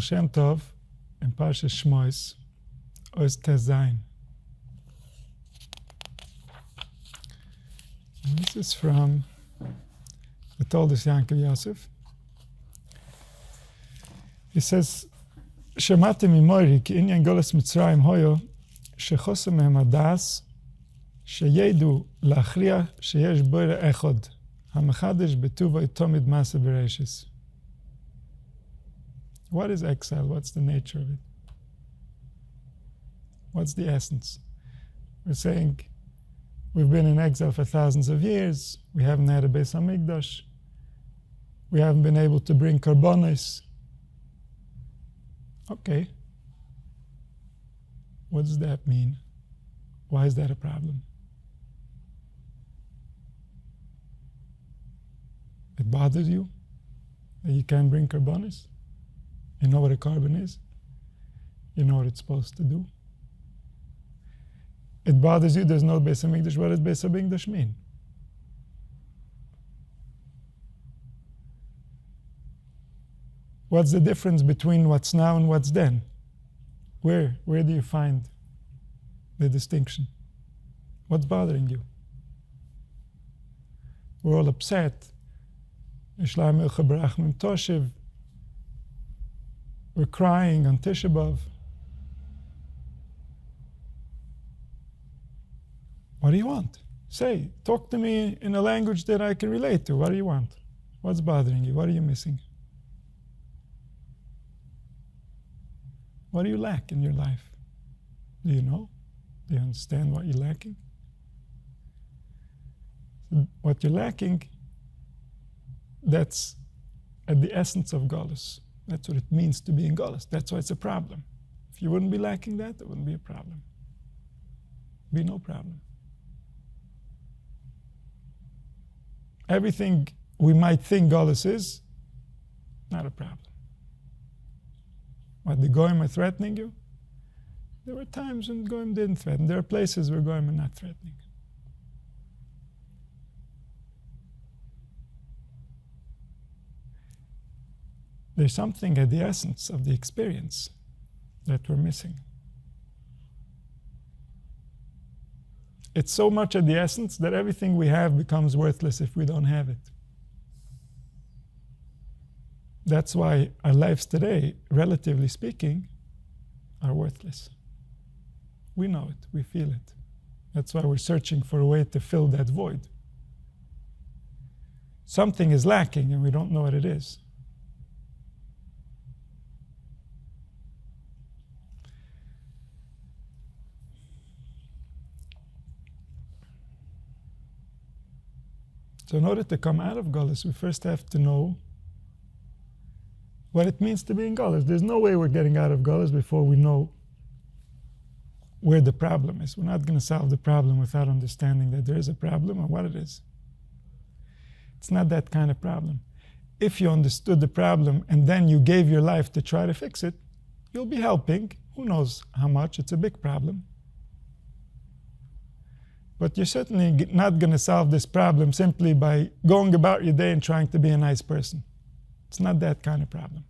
Shem Tov in Parshas Shmois, Oz Tezayin. And this is from the Toldos Yaakov Yosef. He says, שמעתי ממורי כי עניין גולס מצרים הויו שחוסר מהם הדס שידעו להכריע שיש בורא אחד המחדש בטובו תמיד מעשה בראשית. What is exile? What's the nature of it? What's the essence? We're saying we've been in exile for thousands of years. We haven't had a Beis HaMikdash. We haven't been able to bring karbonos. Okay. What does that mean? Why is that a problem? It bothers you that you can't bring karbonos? You know what a carbon is? You know what it's supposed to do? It bothers you there's no Beis HaMikdash. What does Beis HaMikdash mean? What's the difference between what's now and what's then? Where do you find the distinction? What's bothering you? We're all upset. We're crying on Tisha B'Av. What do you want? Say, talk to me in a language that I can relate to. What do you want? What's bothering you? What are you missing? What do you lack in your life? Do you know? Do you understand what you're lacking? What you're lacking, that's at the essence of Golus. That's what it means to be in Golus. That's why it's a problem. If you wouldn't be lacking that, it wouldn't be a problem. Be no problem. Everything we might think Golus is, not a problem. What, the Goyim are threatening you? There were times when Goyim didn't threaten. There are places where Goyim are not threatening. There's something at the essence of the experience that we're missing. It's so much at the essence that everything we have becomes worthless if we don't have it. That's why our lives today, relatively speaking, are worthless. We know it, we feel it. That's why we're searching for a way to fill that void. Something is lacking and we don't know what it is. So in order to come out of Golus, we first have to know what it means to be in Golus. There's no way we're getting out of Golus before we know where the problem is. We're not going to solve the problem without understanding that there is a problem and what it is. It's not that kind of problem. If you understood the problem and then you gave your life to try to fix it, you'll be helping. Who knows how much? It's a big problem. But you're certainly not going to solve this problem simply by going about your day and trying to be a nice person. It's not that kind of problem.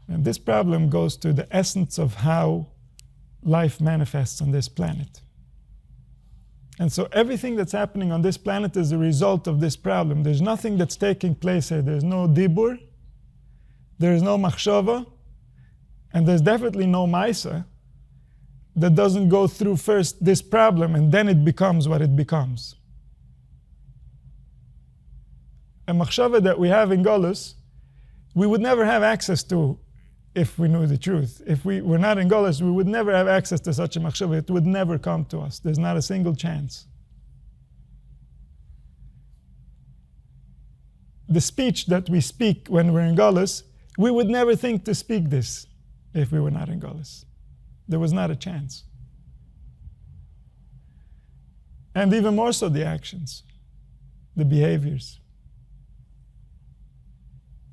And this problem goes to the essence of how life manifests on this planet. And so everything that's happening on this planet is a result of this problem. There's nothing that's taking place here. There's no dibur, there's no machshava, and there's definitely no maisa that doesn't go through first this problem and then it becomes what it becomes. A machshava that we have in Golus, we would never have access to if we knew the truth. If we were not in Golus, we would never have access to such a machshava. It would never come to us. There's not a single chance. The speech that we speak when we're in Golus, we would never think to speak this if we were not in Golus. There was not a chance. And even more so the actions, the behaviors,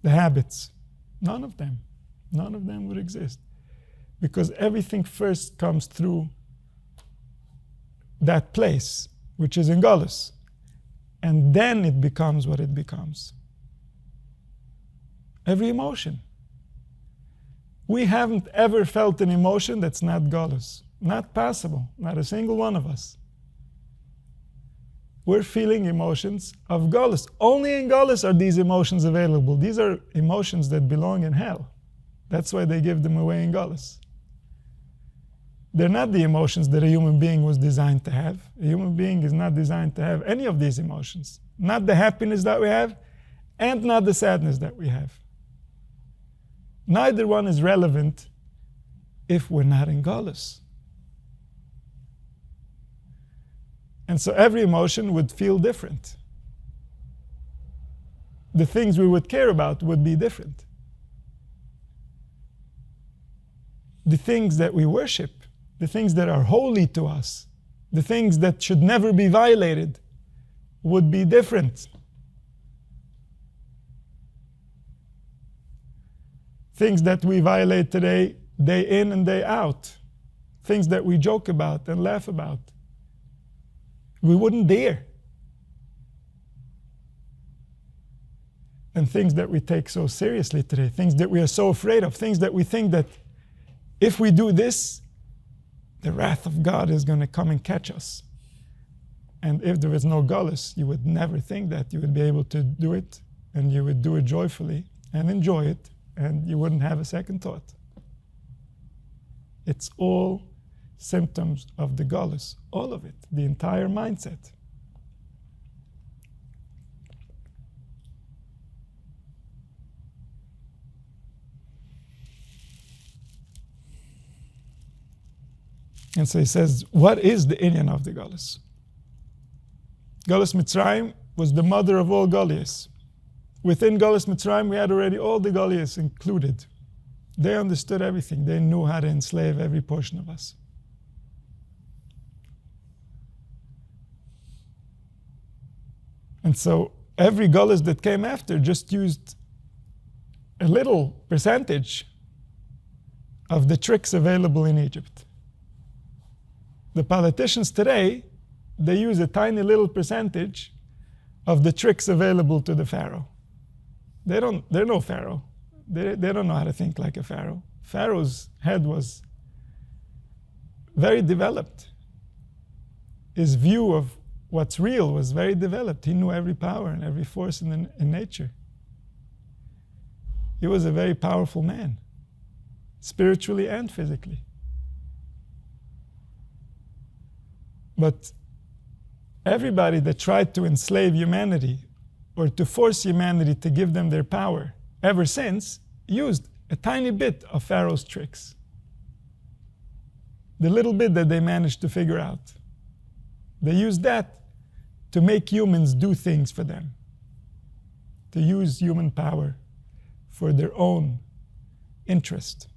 the habits. None of them would exist. Because everything first comes through that place, which is in Golus. And then it becomes what it becomes. Every emotion. We haven't ever felt an emotion that's not galus. Not possible. Not a single one of us. We're feeling emotions of galus. Only in galus are these emotions available. These are emotions that belong in hell. That's why they give them away in galus. They're not the emotions that a human being was designed to have. A human being is not designed to have any of these emotions. Not the happiness that we have, and not the sadness that we have. Neither one is relevant if we're not in galus. And so every emotion would feel different. The things we would care about would be different. The things that we worship, the things that are holy to us, the things that should never be violated, would be different. Things that we violate today, day in and day out. Things that we joke about and laugh about. We wouldn't dare. And things that we take so seriously today, things that we are so afraid of, things that we think that if we do this, the wrath of God is going to come and catch us. And if there is no galus, you would never think that. You would be able to do it, and you would do it joyfully and enjoy it, and you wouldn't have a second thought. It's all symptoms of the galus, all of it, the entire mindset. And so he says, what is the inyan of the galus? Galus Mitzrayim was the mother of all Galias. Within Galus Mitzrayim, we had already all the Galias included. They understood everything. They knew how to enslave every portion of us. And so every Galus that came after just used a little percentage of the tricks available in Egypt. The politicians today, they use a tiny little percentage of the tricks available to the Pharaoh. They're no Pharaoh. They don't know how to think like a Pharaoh. Pharaoh's head was very developed. His view of what's real was very developed. He knew every power and every force in nature. He was a very powerful man, spiritually and physically. But everybody that tried to enslave humanity or to force humanity to give them their power ever since used a tiny bit of Pharaoh's tricks. The little bit that they managed to figure out. They used that to make humans do things for them. To use human power for their own interest.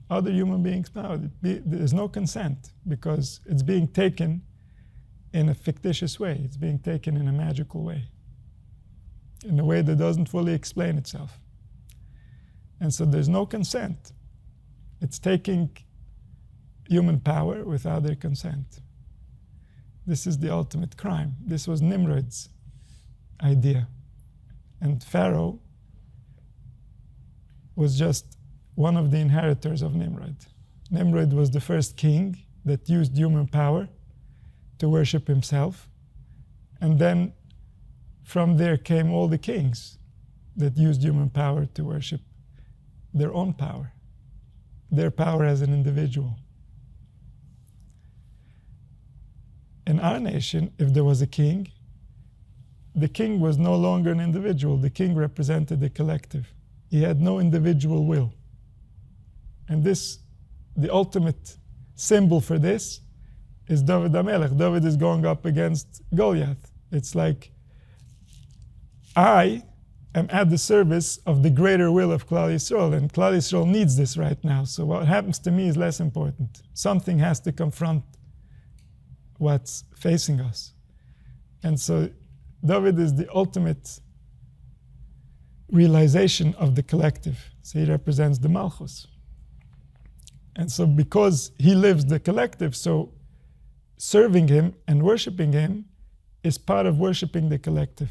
Other human beings' power. There's no consent because it's being taken in a fictitious way. It's being taken in a magical way. In a way that doesn't fully explain itself. And so there's no consent. It's taking human power without their consent. This is the ultimate crime. This was Nimrod's idea. And Pharaoh was just one of the inheritors of Nimrod. Nimrod was the first king that used human power to worship himself. And then from there came all the kings that used human power to worship their own power, their power as an individual. In our nation, if there was a king, the king was no longer an individual. The king represented the collective. He had no individual will. And this, the ultimate symbol for this, is David HaMelech. David is going up against Goliath. It's like, I am at the service of the greater will of Klal Yisrael, and Klal Yisrael needs this right now. So what happens to me is less important. Something has to confront what's facing us. And so David is the ultimate realization of the collective. So he represents the Malchus. And so because he lives the collective, so serving him and worshiping him is part of worshiping the collective.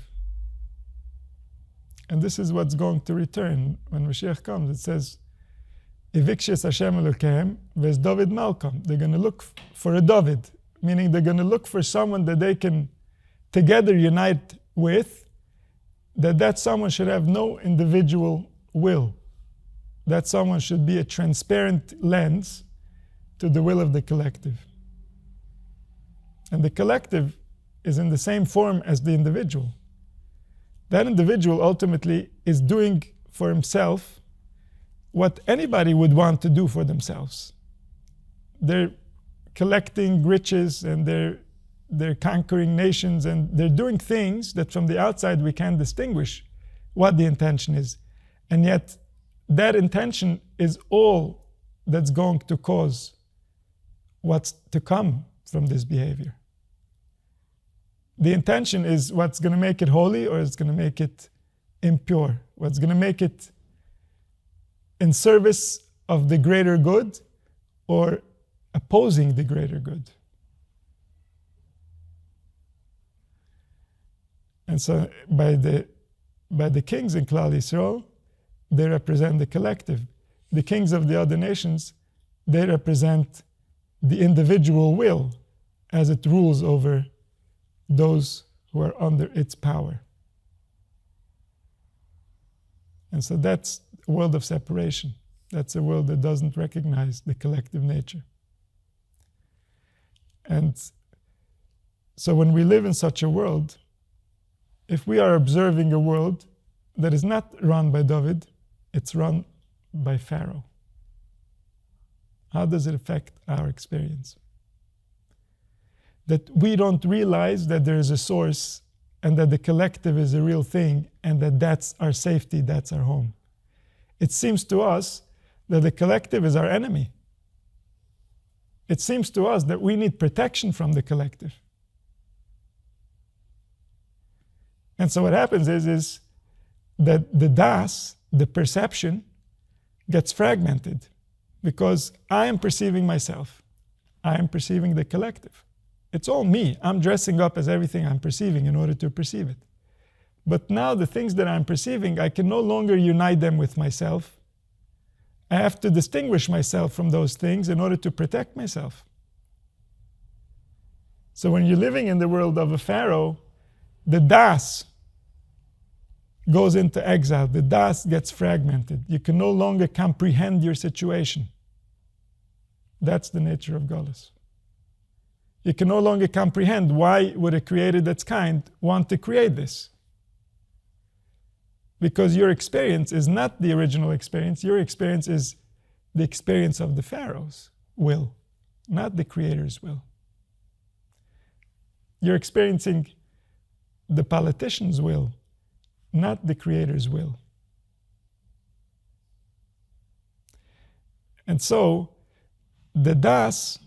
And this is what's going to return when Mashiach comes. It says, Ivikshes Hashem Elokehem ves David Malcolm. They're going to look for a David, meaning they're going to look for someone that they can together unite with, that someone should have no individual will. That someone should be a transparent lens to the will of the collective. And the collective is in the same form as the individual. That individual ultimately is doing for himself what anybody would want to do for themselves. They're collecting riches and they're conquering nations and they're doing things that from the outside we can't distinguish what the intention is. And yet that intention is all that's going to cause what's to come from this behavior. The intention is what's going to make it holy or it's going to make it impure. What's going to make it in service of the greater good or opposing the greater good. And so by the kings in Klal Yisrael, they represent the collective. The kings of the other nations, they represent the individual will as it rules over those who are under its power. And so that's a world of separation. That's a world that doesn't recognize the collective nature. And so when we live in such a world, if we are observing a world that is not run by David, it's run by Pharaoh, how does it affect our experience? That we don't realize that there is a source and that the collective is a real thing and that that's our safety, that's our home. It seems to us that the collective is our enemy. It seems to us that we need protection from the collective. And so what happens is that the das, the perception, gets fragmented because I am perceiving myself. I am perceiving the collective. It's all me. I'm dressing up as everything I'm perceiving in order to perceive it. But now the things that I'm perceiving, I can no longer unite them with myself. I have to distinguish myself from those things in order to protect myself. So when you're living in the world of a pharaoh, the das goes into exile. The das gets fragmented. You can no longer comprehend your situation. That's the nature of Galus. You can no longer comprehend why would a creator that's kind want to create this. Because your experience is not the original experience. Your experience is the experience of the pharaoh's will, not the creator's will. You're experiencing the politician's will, not the creator's will. And so the das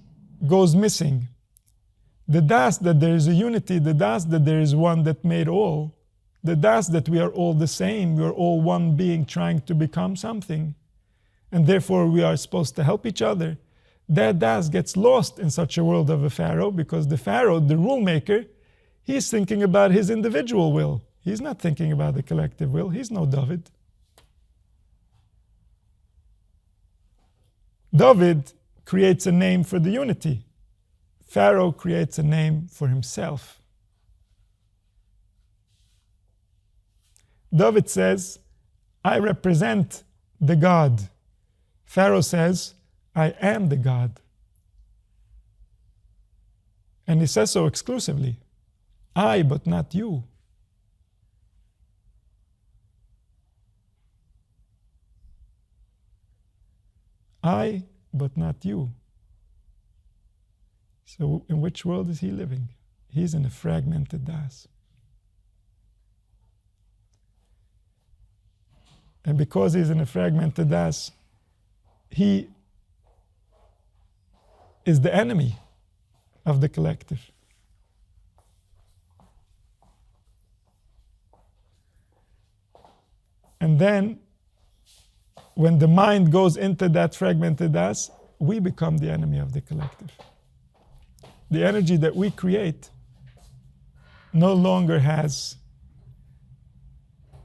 goes missing. The das that there is a unity, the das that there is one that made all, the das that we are all the same, we are all one being trying to become something, and therefore we are supposed to help each other, that das gets lost in such a world of a pharaoh because the pharaoh, the rule maker, he's thinking about his individual will. He's not thinking about the collective will. He's no David. David creates a name for the unity. Pharaoh creates a name for himself. David says, I represent the God. Pharaoh says, I am the God. And he says so exclusively. I, but not you. I, but not you. So in which world is he living? He's in a fragmented das. And because he's in a fragmented das, he is the enemy of the collective. And then, when the mind goes into that fragmented das, we become the enemy of the collective. The energy that we create no longer has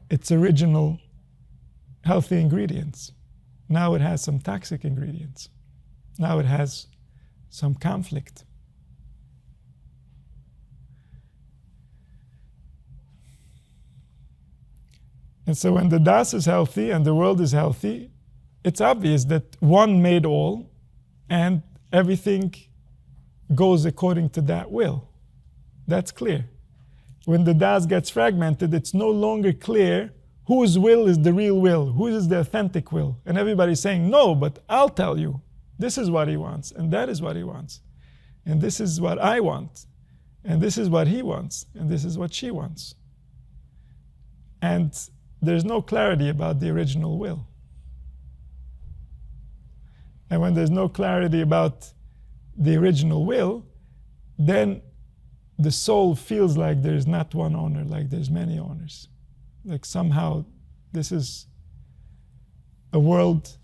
its original healthy ingredients. Now it has some toxic ingredients. Now it has some conflict. And so when the das is healthy and the world is healthy, it's obvious that one made all and everything goes according to that will. That's clear. When the das gets fragmented, it's no longer clear whose will is the real will, whose is the authentic will. And everybody's saying, no, but I'll tell you. This is what he wants, and that is what he wants. And this is what I want. And this is what he wants, and this is what she wants. And there's no clarity about the original will. And when there's no clarity about the original will, then the soul feels like there's not one owner, like there's many owners. Like somehow this is a world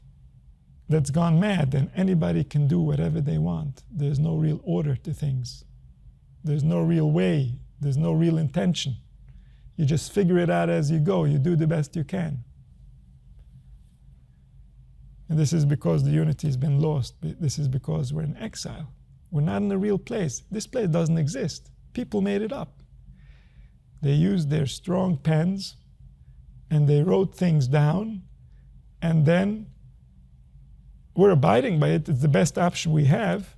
that's gone mad and anybody can do whatever they want. There's no real order to things. There's no real way. There's no real intention. You just figure it out as you go. You do the best you can. And this is because the unity has been lost. This is because we're in exile. We're not in a real place. This place doesn't exist. People made it up. They used their strong pens and they wrote things down, and then we're abiding by it. It's the best option we have,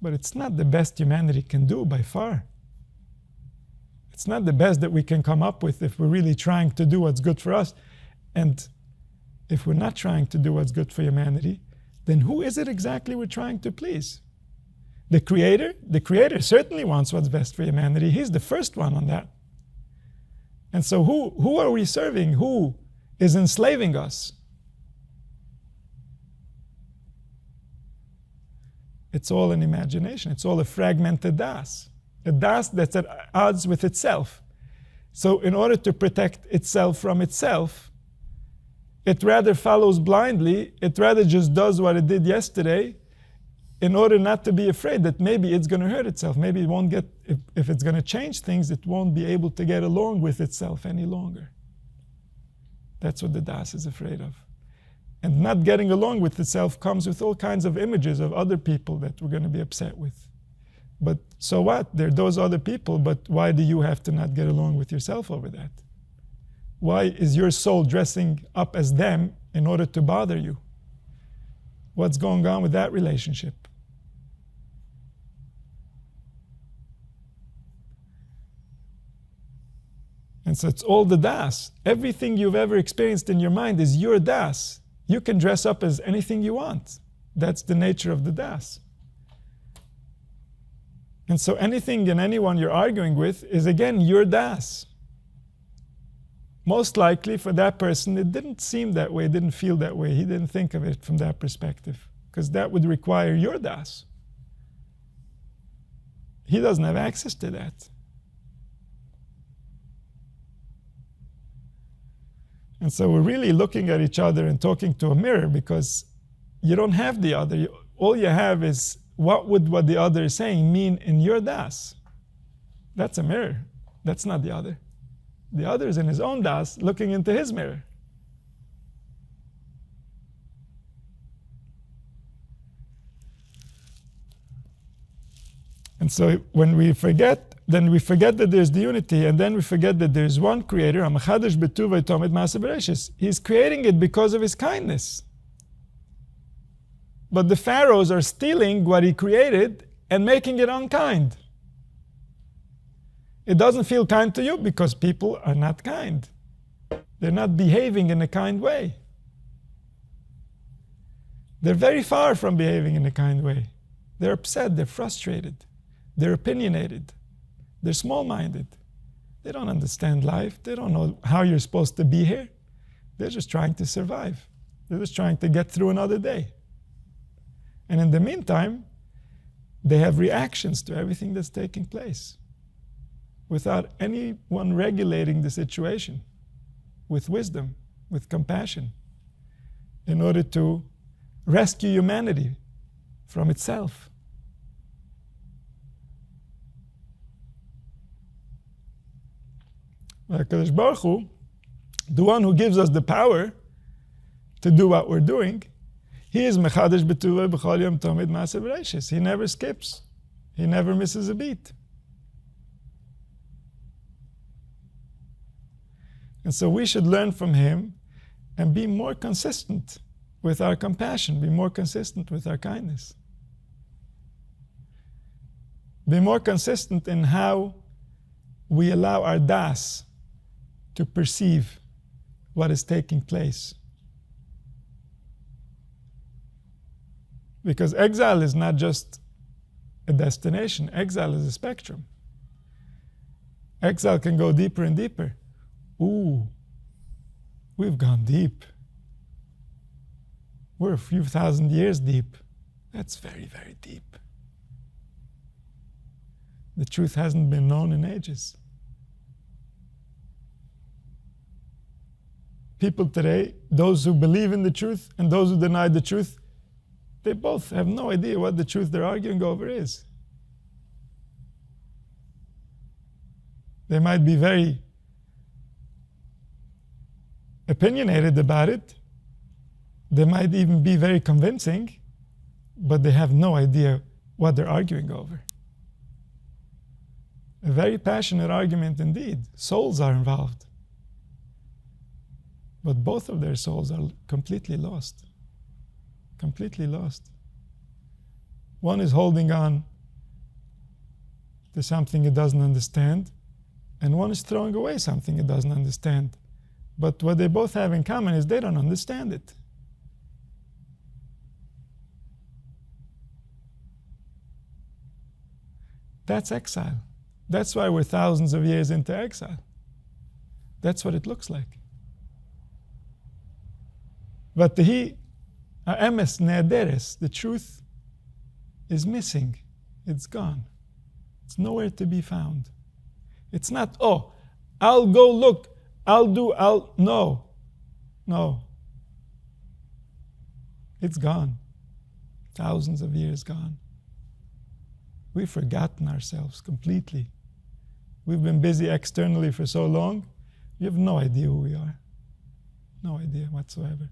but it's not the best humanity can do by far. It's not the best that we can come up with if we're really trying to do what's good for us. And if we're not trying to do what's good for humanity, then who is it exactly we're trying to please? The Creator? The Creator certainly wants what's best for humanity. He's the first one on that. And so who are we serving? Who is enslaving us? It's all an imagination. It's all a fragmented das. A das that's at odds with itself. So in order to protect itself from itself, it rather follows blindly. It rather just does what it did yesterday in order not to be afraid that maybe it's going to hurt itself. Maybe it won't get, if it's going to change things, it won't be able to get along with itself any longer. That's what the das is afraid of. And not getting along with itself comes with all kinds of images of other people that we're going to be upset with. But so what? They're those other people, but why do you have to not get along with yourself over that? Why is your soul dressing up as them in order to bother you? What's going on with that relationship? And so it's all the das. Everything you've ever experienced in your mind is your das. You can dress up as anything you want. That's the nature of the das. And so anything and anyone you're arguing with is again your das. Most likely for that person, it didn't seem that way, it didn't feel that way. He didn't think of it from that perspective, because that would require your das. He doesn't have access to that. And so we're really looking at each other and talking to a mirror, because you don't have the other. All you have is what would what the other is saying mean in your das. That's a mirror. That's not the other. The other is in his own das, looking into his mirror. And so when we forget, then we forget that there's the unity, and then we forget that there's one Creator. He's creating it because of his kindness. But the pharaohs are stealing what he created and making it unkind. It doesn't feel kind to you because people are not kind. They're not behaving in a kind way. They're very far from behaving in a kind way. They're upset, they're frustrated, they're opinionated, they're small-minded. They don't understand life. They don't know how you're supposed to be here. They're just trying to survive. They're just trying to get through another day. And in the meantime, they have reactions to everything that's taking place, without anyone regulating the situation with wisdom, with compassion, in order to rescue humanity from itself. HaKadosh Baruch Hu the one who gives us the power to do what we're doing, he is mechadesh b'tuvah b'chol yom tomid ma'aseh b'reishis. He never skips. He never misses a beat. And so we should learn from him and be more consistent with our compassion, be more consistent with our kindness. Be more consistent in how we allow our das to perceive what is taking place. Because exile is not just a destination, exile is a spectrum. Exile can go deeper and deeper. Ooh, we've gone deep. We're a few thousand years deep. That's very, very deep. The truth hasn't been known in ages. People today, those who believe in the truth and those who deny the truth, they both have no idea what the truth they're arguing over is. They might be very opinionated about it. They might even be very convincing, but they have no idea what they're arguing over. A very passionate argument indeed. Souls are involved. But both of their souls are completely lost. Completely lost. One is holding on to something it doesn't understand, and one is throwing away something it doesn't understand. But what they both have in common is they don't understand it. That's exile. That's why we're thousands of years into exile. That's what it looks like. ותהי האמס נעדרת, the truth is missing. It's gone. It's nowhere to be found. It's not, oh, I'll go look, no. No. It's gone. Thousands of years gone. We've forgotten ourselves completely. We've been busy externally for so long, we have no idea who we are. No idea whatsoever.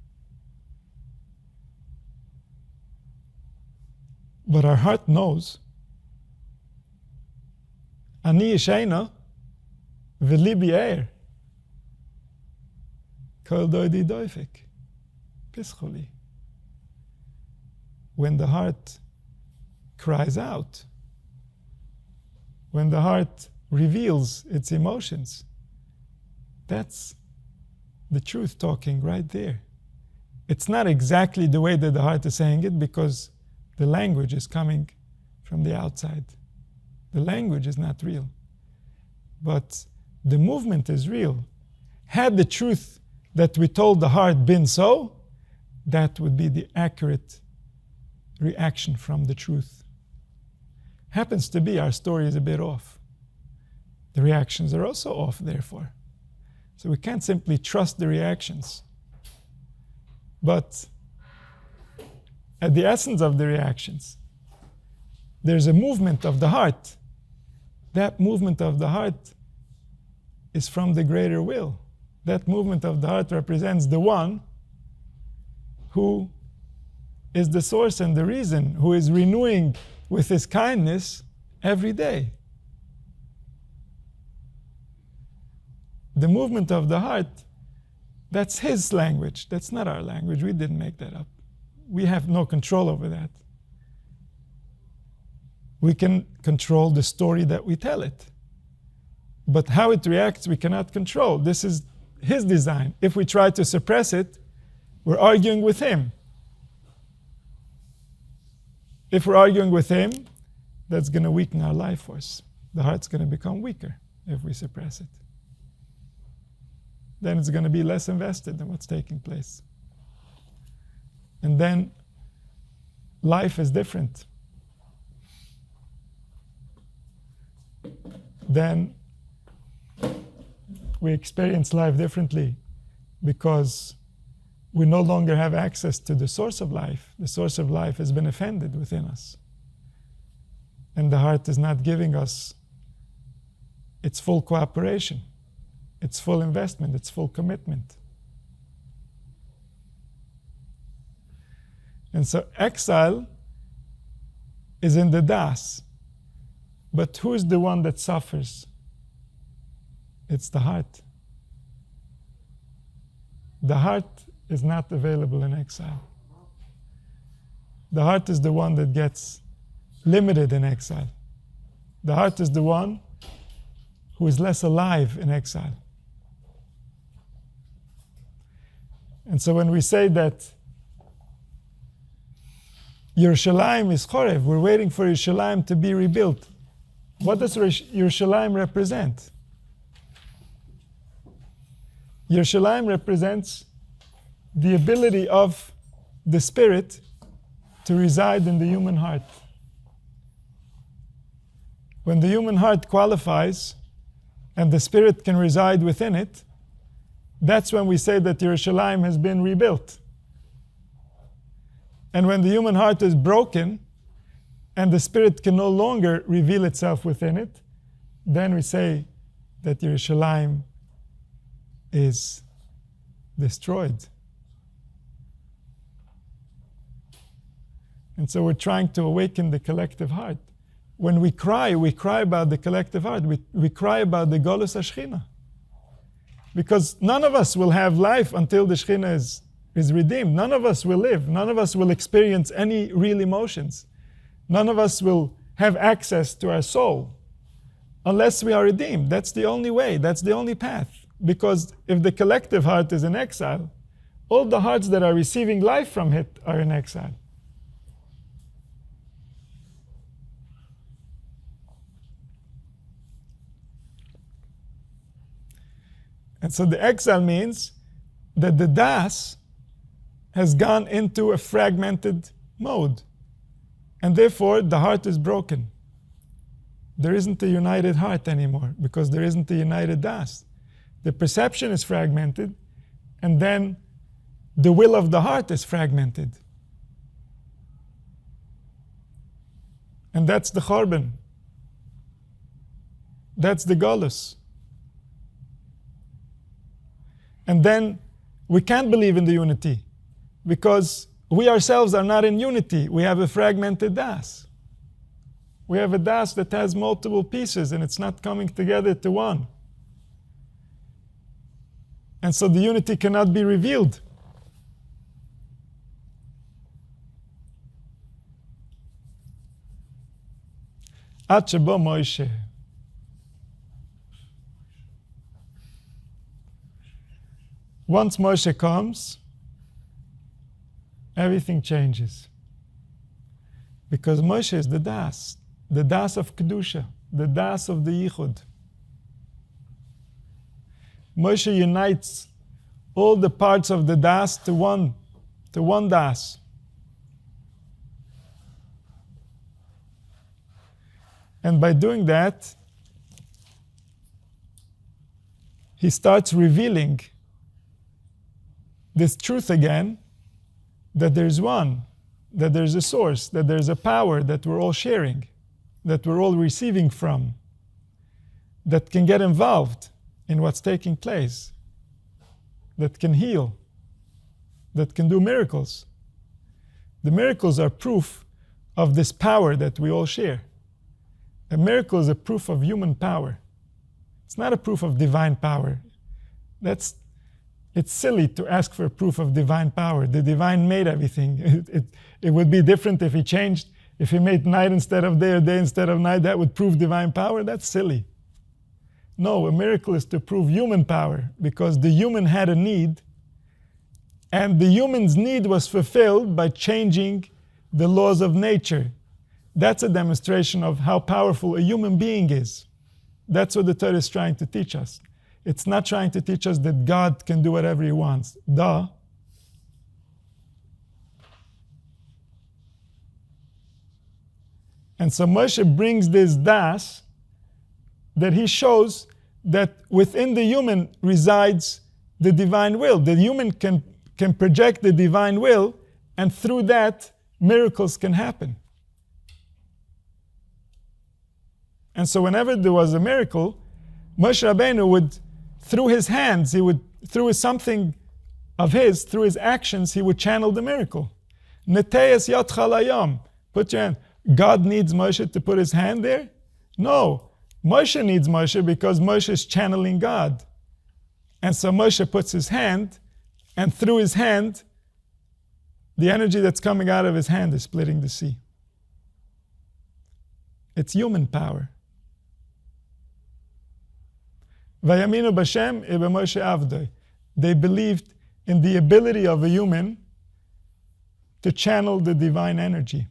But our heart knows. Ani yeshena v'libi eir. Kol doidi doifik. Pischoli. When the heart cries out, when the heart reveals its emotions, that's the truth talking right there. It's not exactly the way that the heart is saying it because the language is coming from the outside. The language is not real. But the movement is real. Had the truth that we told the heart been so, that would be the accurate reaction from the truth. Happens to be our story is a bit off. The reactions are also off, therefore. So we can't simply trust the reactions. But at the essence of the reactions, there's a movement of the heart. That movement of the heart is from the greater will. That movement of the heart represents the one who is the source and the reason, who is renewing with his kindness every day. The movement of the heart, that's his language. That's not our language. We didn't make that up. We have no control over that. We can control the story that we tell it. But how it reacts, we cannot control. This is his design. If we try to suppress it, we're arguing with him. If we're arguing with him, that's going to weaken our life force. The heart's going to become weaker if we suppress it. Then it's going to be less invested in what's taking place. And then life is different. Then we experience life differently because we no longer have access to the source of life. The source of life has been offended within us. And the heart is not giving us its full cooperation. it's full investment, it's full commitment. And so exile is in the das. But who's the one that suffers? It's the heart. The heart is not available in exile. The heart is the one that gets limited in exile. The heart is the one who is less alive in exile. And so when we say that Yerushalayim is Chorev, we're waiting for Yerushalayim to be rebuilt. What does Yerushalayim represent? Yerushalayim represents the ability of the Spirit to reside in the human heart. When the human heart qualifies and the Spirit can reside within it, that's when we say that Yerushalayim has been rebuilt. And when the human heart is broken and the Spirit can no longer reveal itself within it, then we say that Yerushalayim is destroyed. And so we're trying to awaken the collective heart. When we cry about the collective heart. We cry about the Golus HaShechina. Because none of us will have life until the Shechina is redeemed. None of us will live. None of us will experience any real emotions. None of us will have access to our soul unless we are redeemed. That's the only way. That's the only path. Because if the collective heart is in exile, all the hearts that are receiving life from it are in exile. And so the exile means that the das has gone into a fragmented mode. And therefore, the heart is broken. There isn't a united heart anymore because there isn't a united das. The perception is fragmented, and then the will of the heart is fragmented. And that's the Chorban. That's the Golus. And then we can't believe in the unity because we ourselves are not in unity. We have a fragmented das. We have a das that has multiple pieces and it's not coming together to one. And so the unity cannot be revealed. Ad shebo Moshe. Once Moshe comes, everything changes. Because Moshe is the das of Kedusha, the das of the Yichud. Moshe unites all the parts of the das to one das. And by doing that, he starts revealing this truth again, that there's one, that there's a source, that there's a power that we're all sharing, that we're all receiving from, that can get involved in what's taking place, that can heal, that can do miracles. The miracles are proof of this power that we all share. A miracle is a proof of human power. It's not a proof of divine power. It's silly to ask for a proof of divine power. The divine made everything. It would be different if he changed. If he made night instead of day or day instead of night, that would prove divine power. That's silly. No, a miracle is to prove human power because the human had a need and the human's need was fulfilled by changing the laws of nature. That's a demonstration of how powerful a human being is. That's what the Torah is trying to teach us. It's not trying to teach us that God can do whatever he wants. Duh. And so Moshe brings this das that he shows that within the human resides the divine will. The human can project the divine will, and through that, miracles can happen. And so whenever there was a miracle, Moshe Rabbeinu would through his hands, through something of his, through his actions, he would channel the miracle. Neteas yotcha layom. Put your hand. God needs Moshe to put his hand there? No. Moshe needs Moshe because Moshe is channeling God. And so Moshe puts his hand, and through his hand, the energy that's coming out of his hand is splitting the sea. It's human power. Vayaminu b'Shem u'b'Moshe avdoi. They believed in the ability of a human to channel the divine energy.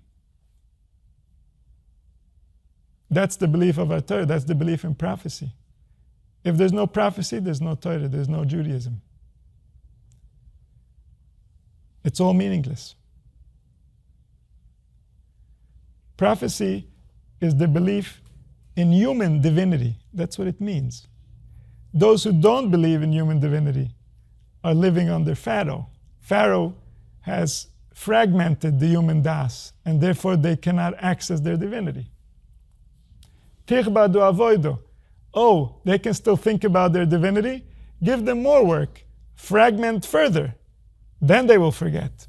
That's the belief of our Torah. That's the belief in prophecy. If there's no prophecy, there's no Torah, there's no Judaism. It's all meaningless. Prophecy is the belief in human divinity. That's what it means. Those who don't believe in human divinity are living under Pharaoh. Pharaoh has fragmented the human das, and therefore they cannot access their divinity. Tichbadu avoido. Oh, they can still think about their divinity? Give them more work. Fragment further. Then they will forget.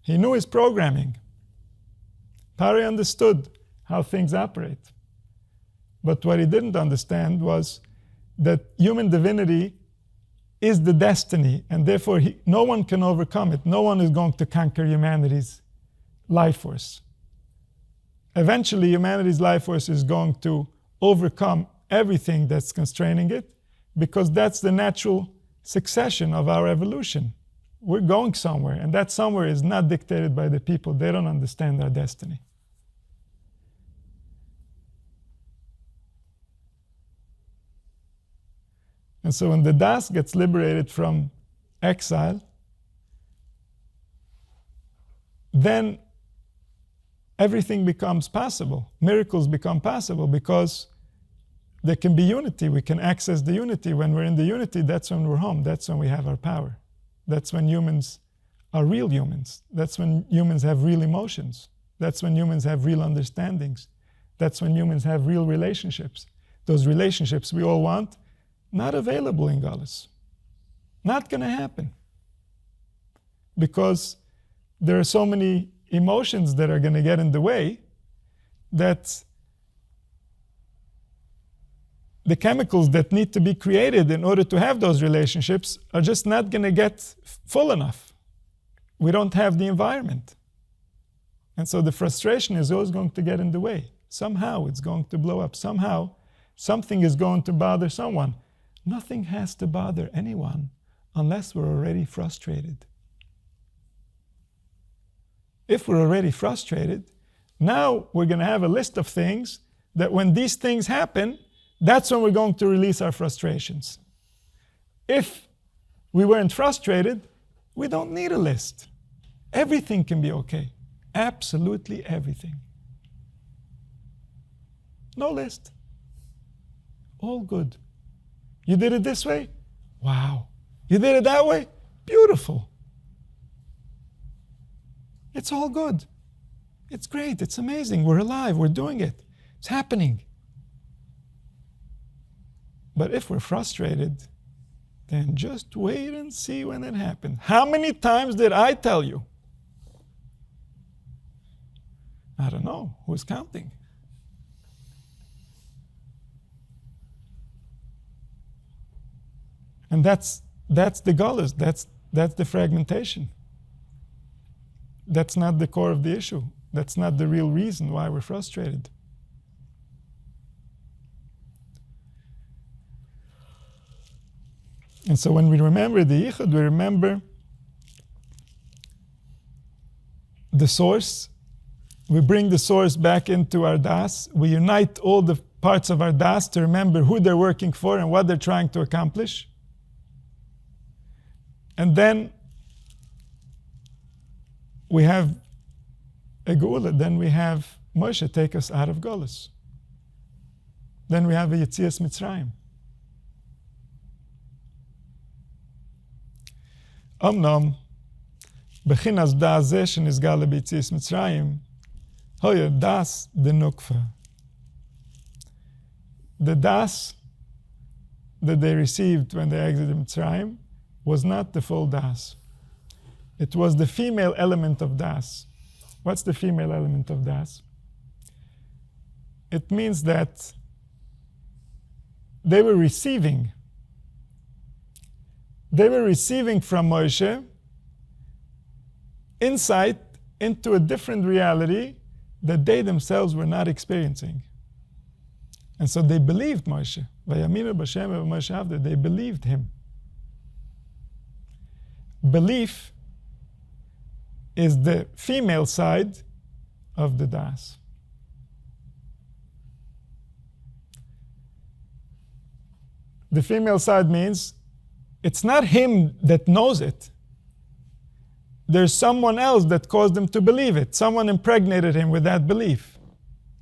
He knew his programming. Pari understood how things operate. But what he didn't understand was that human divinity is the destiny, and therefore no one can overcome it. No one is going to conquer humanity's life force. Eventually, humanity's life force is going to overcome everything that's constraining it, because that's the natural succession of our evolution. We're going somewhere, and that somewhere is not dictated by the people. They don't understand our destiny. And so when the Das gets liberated from exile, then everything becomes possible. Miracles become possible because there can be unity. We can access the unity. When we're in the unity, that's when we're home. That's when we have our power. That's when humans are real humans. That's when humans have real emotions. That's when humans have real understandings. That's when humans have real relationships. Those relationships we all want, not available in Galus. Not going to happen. Because there are so many emotions that are going to get in the way that the chemicals that need to be created in order to have those relationships are just not going to get full enough. We don't have the environment. And so the frustration is always going to get in the way. Somehow it's going to blow up. Somehow something is going to bother someone. Nothing has to bother anyone unless we're already frustrated. If we're already frustrated, now we're going to have a list of things that when these things happen, that's when we're going to release our frustrations. If we weren't frustrated, we don't need a list. Everything can be okay. Absolutely everything. No list. All good. You did it this way? Wow. You did it that way? Beautiful. It's all good. It's great. It's amazing. We're alive. We're doing it. It's happening. But if we're frustrated, then just wait and see when it happens. How many times did I tell you? I don't know. Who's counting? And that's the galus. That's the fragmentation. That's not the core of the issue. That's not the real reason why we're frustrated. And so when we remember the yichud, we remember the source. We bring the source back into our das. We unite all the parts of our das to remember who they're working for and what they're trying to accomplish. And then we have a geula. Then we have Moshe take us out of Golus. Then we have a Yetzias Mitzrayim. Omnom, bechinas das ze shenizgale b'Yetzias Mitzrayim, hoya das de nukva. the das that they received when they exited Mitzrayim was not the full das. It was the female element of das. What's the female element of das? It means that they were receiving from Moshe insight into a different reality that they themselves were not experiencing. And so they believed Moshe. They believed him. Belief is the female side of the das. The female side means it's not him that knows it. There's someone else that caused him to believe it. Someone impregnated him with that belief.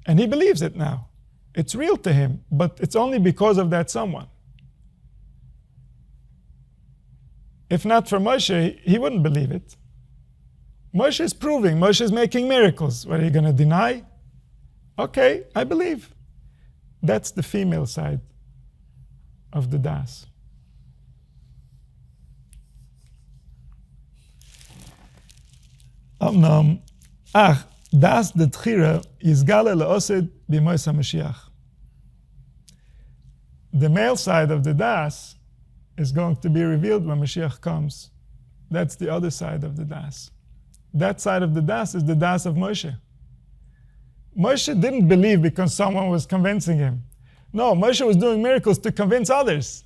And he believes it now. It's real to him, but it's only because of that someone. If not for Moshe, he wouldn't believe it. Moshe is proving, Moshe is making miracles. What are you going to deny? Okay, I believe. That's the female side of the das. Das de Tchira yizgale le'osed b'mois HaMashiach. The male side of the das is going to be revealed when Mashiach comes. That's the other side of the das. That side of the das is the das of Moshe. Moshe didn't believe because someone was convincing him. No, Moshe was doing miracles to convince others.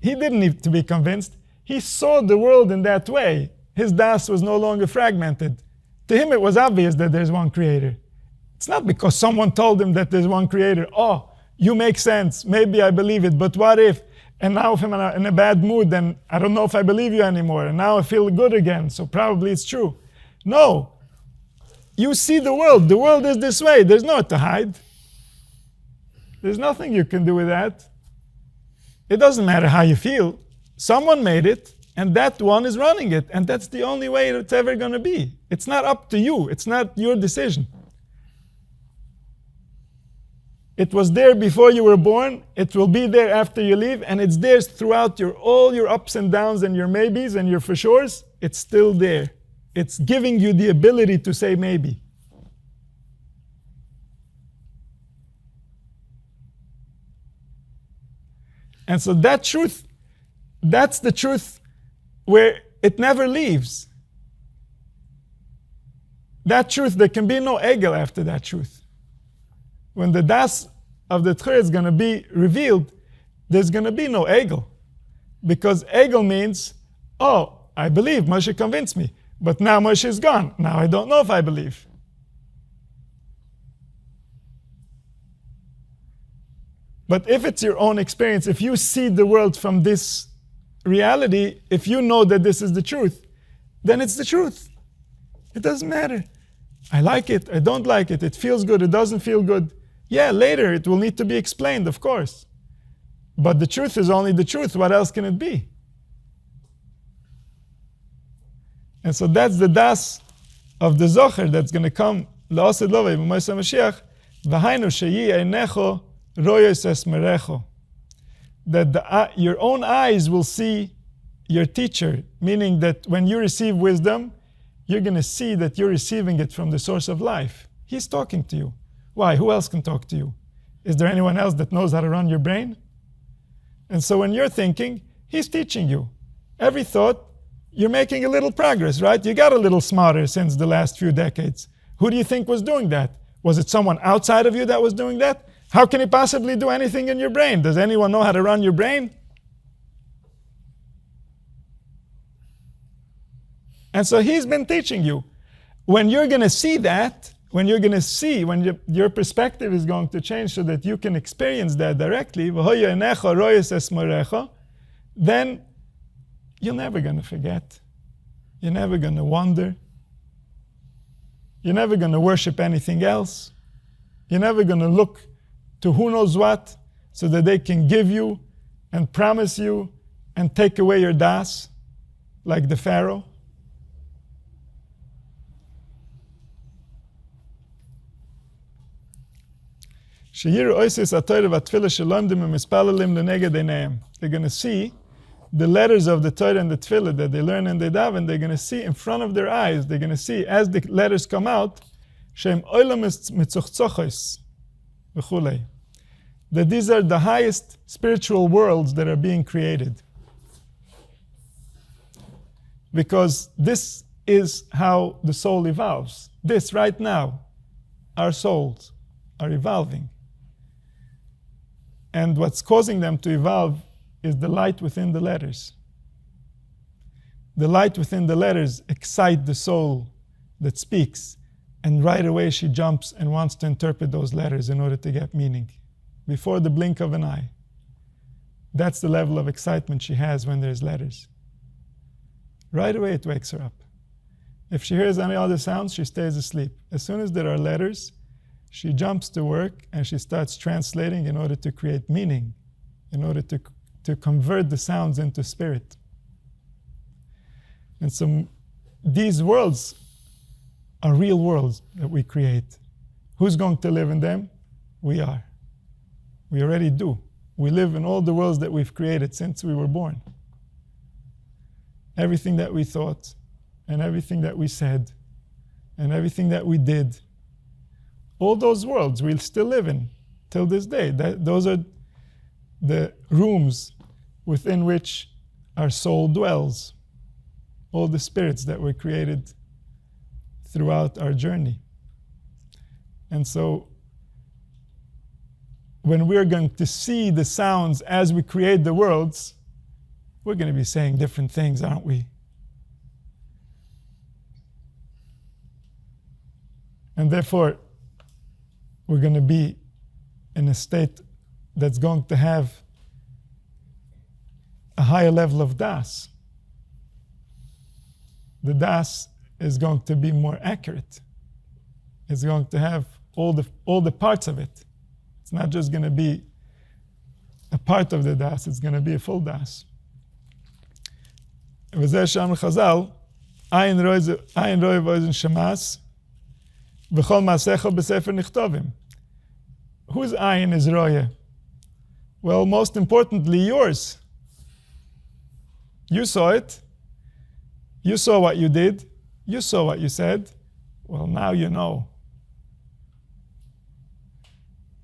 He didn't need to be convinced. He saw the world in that way. His das was no longer fragmented. To him it was obvious that there's one creator. It's not because someone told him that there's one creator. Oh, you make sense. Maybe I believe it, but what if? And now if I'm in a bad mood, then I don't know if I believe you anymore. And now I feel good again, so probably it's true. No. You see the world. The world is this way. There's no to hide. There's nothing you can do with that. It doesn't matter how you feel. Someone made it, and that one is running it. And that's the only way it's ever going to be. It's not up to you. It's not your decision. It was there before you were born. It will be there after you leave. And it's there throughout all your ups and downs and your maybes and your for sures. It's still there. It's giving you the ability to say maybe. And so that truth, that's the truth where it never leaves. That truth, there can be no egel after that truth. When the das of the Tchir is going to be revealed, there's going to be no egel. Because egel means, oh, I believe, Moshe convinced me. But now Moshe is gone. Now I don't know if I believe. But if it's your own experience, if you see the world from this reality, if you know that this is the truth, then it's the truth. It doesn't matter. I like it, I don't like it, it feels good, it doesn't feel good. Yeah, later it will need to be explained, of course. But the truth is only the truth. What else can it be? And so that's the das of the Zocher that's going to come. La'osed lovei b'mois HaMashiach, v'hainu sheyi einecho royos esmerecho. That your own eyes will see your teacher, meaning that when you receive wisdom, you're going to see that you're receiving it from the source of life. He's talking to you. Why? Who else can talk to you? Is there anyone else that knows how to run your brain? And so when you're thinking, he's teaching you. Every thought, you're making a little progress, right? You got a little smarter since the last few decades. Who do you think was doing that? Was it someone outside of you that was doing that? How can he possibly do anything in your brain? Does anyone know how to run your brain? And so he's been teaching you. When you're going to see that, when your perspective is going to change so that you can experience that directly, then you're never going to forget. You're never going to wonder. You're never going to worship anything else. You're never going to look to who knows what so that they can give you and promise you and take away your das, like the Pharaoh. They're going to see the letters of the Torah and the Tefillah that they learn and they daven, they're going to see in front of their eyes, they're going to see as the letters come out, Shem that these are the highest spiritual worlds that are being created. Because this is how the soul evolves. This right now, our souls are evolving. And what's causing them to evolve is the light within the letters. The light within the letters excite the soul that speaks, and right away she jumps and wants to interpret those letters in order to get meaning. Before the blink of an eye. That's the level of excitement she has when there's letters. Right away it wakes her up. If she hears any other sounds, she stays asleep. As soon as there are letters, she jumps to work and she starts translating in order to create meaning, in order to convert the sounds into spirit. And so these worlds are real worlds that we create. Who's going to live in them? We are. We already do. We live in all the worlds that we've created since we were born. Everything that we thought, and everything that we said, and everything that we did, all those worlds we'll still live in till this day. Those are the rooms within which our soul dwells. All the spirits that were created throughout our journey. And so, when we're going to see the sounds as we create the worlds, we're going to be saying different things, aren't we? And therefore, we're going to be in a state that's going to have a higher level of das. The das is going to be more accurate. It's going to have all the parts of it. It's not just going to be a part of the das, it's going to be a full das. וזה שאמר חז"ל, עין רואה ואוזן שמעס, וכל מעשיך בספר נכתובים. Whose ayin is roya? Well, most importantly, yours. You saw it. You saw what you did. You saw what you said. Well, now you know.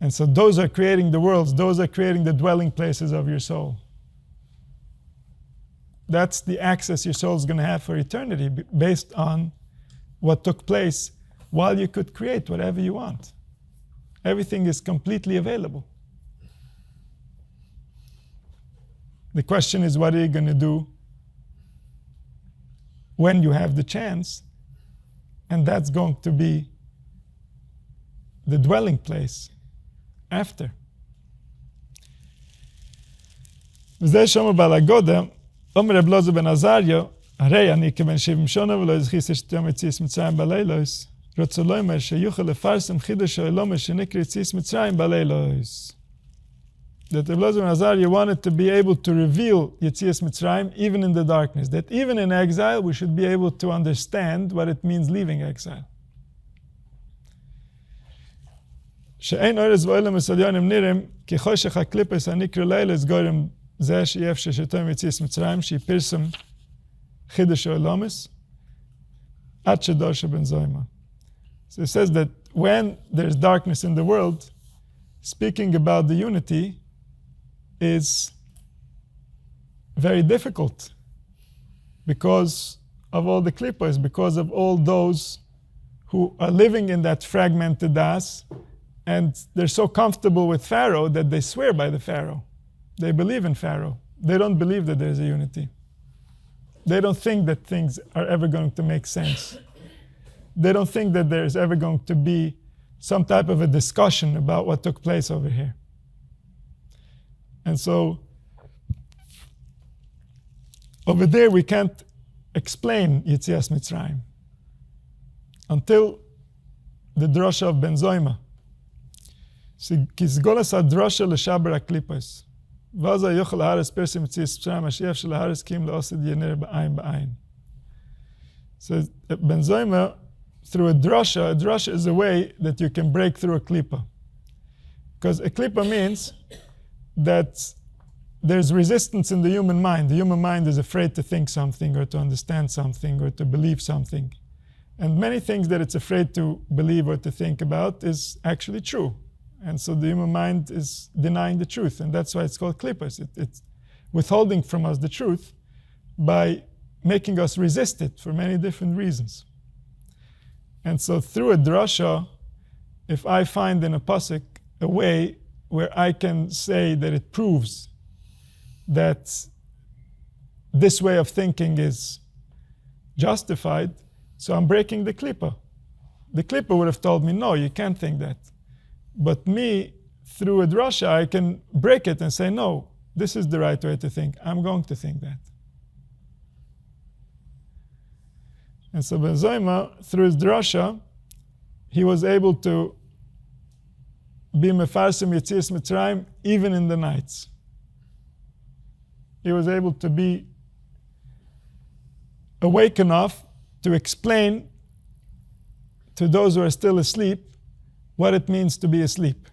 And so those are creating the worlds. Those are creating the dwelling places of your soul. That's the access your soul is going to have for eternity based on what took place while you could create whatever you want. Everything is completely available. The question is, what are you going to do when you have the chance? And that's going to be the dwelling place after. וזה שאומר בעל הגודה, אומר רב אלעזר בן עזריה, הרי אני כבן 70 שנה ולא הזכיס שתיום יציאת מצרים בלילוס, רוצה לומר שיוכל לפרסם חידוש העולם שנקרא יציאת מצרים בלילוס. That Reb Elazar ben Azariah wanted to be able to reveal Yetzias Mitzrayim even in the darkness. That even in exile, we should be able to understand what it means leaving exile. שאין אורז ואולם מסודיונים נראים, כי חושך הקליפס הנקרא לילס גורם זה שיהיה ששתום יציאת מצרים, שיפרסם חידוש העולמס, עד שדורש בן זוימה. So it says that when there's darkness in the world, speaking about the unity is very difficult because of all the klippos, because of all those who are living in that fragmented das, and they're so comfortable with Pharaoh that they swear by the Pharaoh. They believe in Pharaoh. They don't believe that there's a unity. They don't think that things are ever going to make sense. They don't think that there's ever going to be some type of a discussion about what took place over here. And so, over there we can't explain Yetzias Mitzrayim until the drasha of Ben Zoyma. כי סגולס הדרשה לשבר הקליפוס. ואז היוכל הארץ פרסי מציאס מצרים, השאף של הארץ קים לעושד ינר בעין בעין. So, Ben Zoyma, through a drasha is a way that you can break through a klipa. Because a klipa means that there's resistance in the human mind. The human mind is afraid to think something or to understand something or to believe something. And many things that it's afraid to believe or to think about is actually true. And so the human mind is denying the truth. And that's why it's called klippas. It's withholding from us the truth by making us resist it for many different reasons. And so through a drasha, if I find in a pasuk a way where I can say that it proves that this way of thinking is justified, so I'm breaking the klippa. The klippa would have told me, no, you can't think that. But me, through a drasha, I can break it and say, no, this is the right way to think. I'm going to think that. And so Ben Zoyma, through his drasha, he was able to be mefarsim Yetzias Mitzrayim even in the nights. He was able to be awake enough to explain to those who are still asleep what it means to be asleep.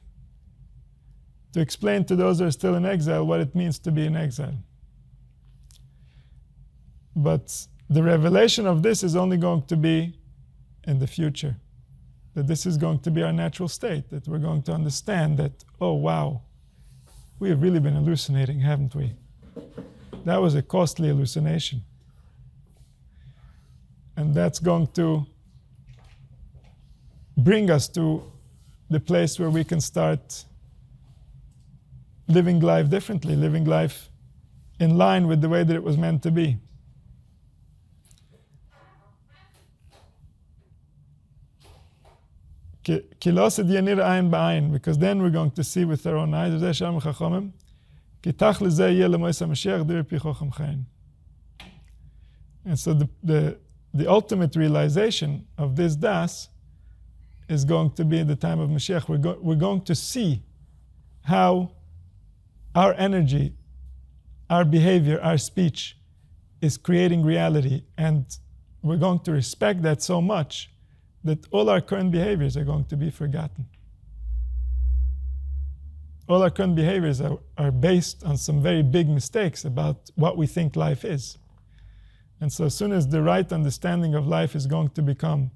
To explain to those who are still in exile what it means to be in exile. But the revelation of this is only going to be in the future. That this is going to be our natural state. That we're going to understand that, oh wow, we have really been hallucinating, haven't we? That was a costly hallucination. And that's going to bring us to the place where we can start living life differently, living life in line with the way that it was meant to be. Because then we're going to see with our own eyes. And so the ultimate realization of this das is going to be in the time of Mashiach. We're going to see how our energy, our behavior, our speech is creating reality. And we're going to respect that so much that all our current behaviors are going to be forgotten. All our current behaviors are based on some very big mistakes about what we think life is. And so as soon as the right understanding of life is going to become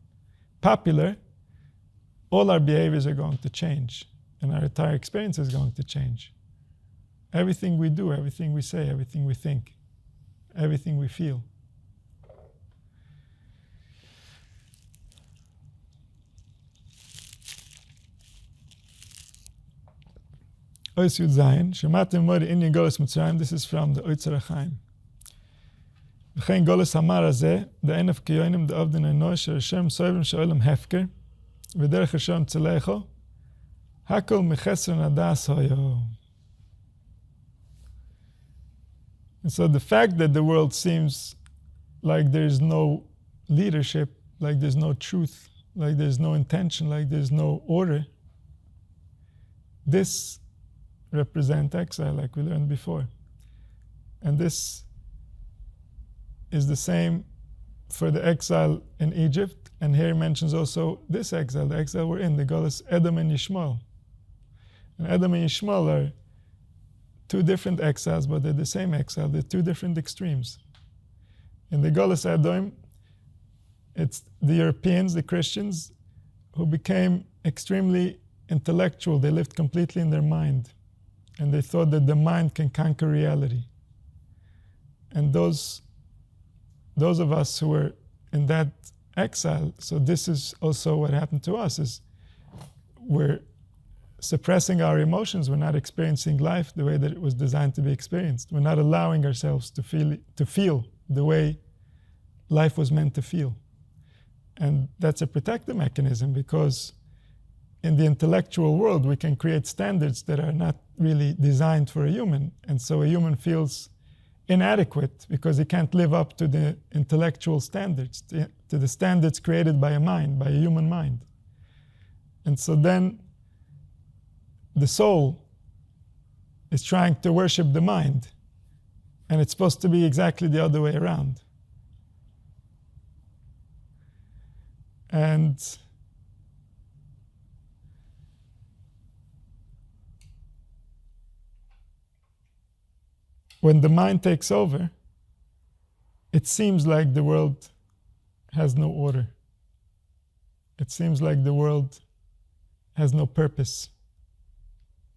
popular, all our behaviors are going to change. And our entire experience is going to change. Everything we do, everything we say, everything we think, everything we feel. Ois Yud Zayin, Shematim Mori Inyan Golos Mitzrayim, this is from the Oitzer Chaim. V'chein Golos Hamar Hazeh, De'enav Kiyonim De'avdin Enosh, Shem Soivim Sho'elam Hefker, V'derech Hashem Tzelecho, Hakol Mechesron Adas Hoyo. And so the fact that the world seems like there's no leadership, like there's no truth, like there's no intention, like there's no order, this represent exile, like we learned before. And this is the same for the exile in Egypt. And here he mentions also this exile, the exile we're in, the Golos Edom and Yishmael. And Edom and Yishmael are two different exiles, but they're the same exile. They're two different extremes. In the Golos Edom, it's the Europeans, the Christians, who became extremely intellectual. They lived completely in their mind. And they thought that the mind can conquer reality. And those of us who were in that exile, so this is also what happened to us, is we're suppressing our emotions. We're not experiencing life the way that it was designed to be experienced. We're not allowing ourselves to feel the way life was meant to feel. And that's a protective mechanism, because in the intellectual world, we can create standards that are not really designed for a human. And so a human feels inadequate because he can't live up to the intellectual standards, to the standards created by a mind, by a human mind. And so then the soul is trying to worship the mind. And it's supposed to be exactly the other way around. And when the mind takes over, it seems like the world has no order. It seems like the world has no purpose.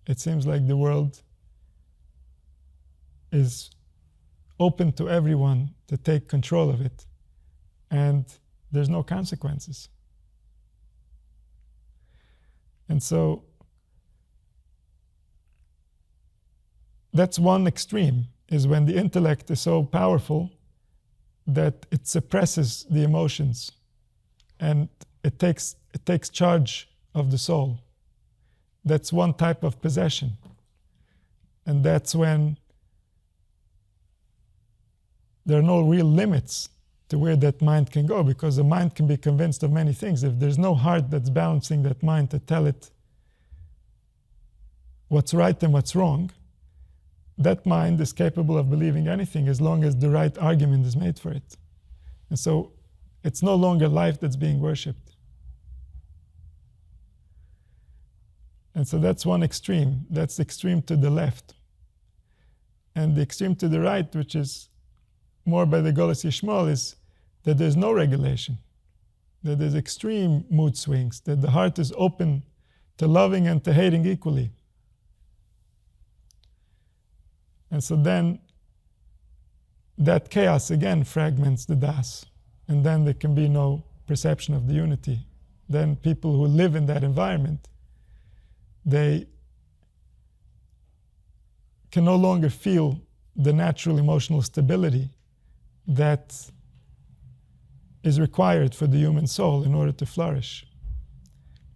It seems like the world is open to everyone to take control of it, and there's no consequences. And so that's one extreme, is when the intellect is so powerful that it suppresses the emotions and it takes charge of the soul. That's one type of possession. And that's when there are no real limits to where that mind can go, because the mind can be convinced of many things. If there's no heart that's balancing that mind to tell it what's right and what's wrong, that mind is capable of believing anything as long as the right argument is made for it. And so it's no longer life that's being worshipped. And so that's one extreme. That's the extreme to the left. And the extreme to the right, which is more by the Golas Yishmael, is that there's no regulation, that there's extreme mood swings, that the heart is open to loving and to hating equally. And so then that chaos again fragments the das, and then there can be no perception of the unity. Then people who live in that environment, they can no longer feel the natural emotional stability that is required for the human soul in order to flourish.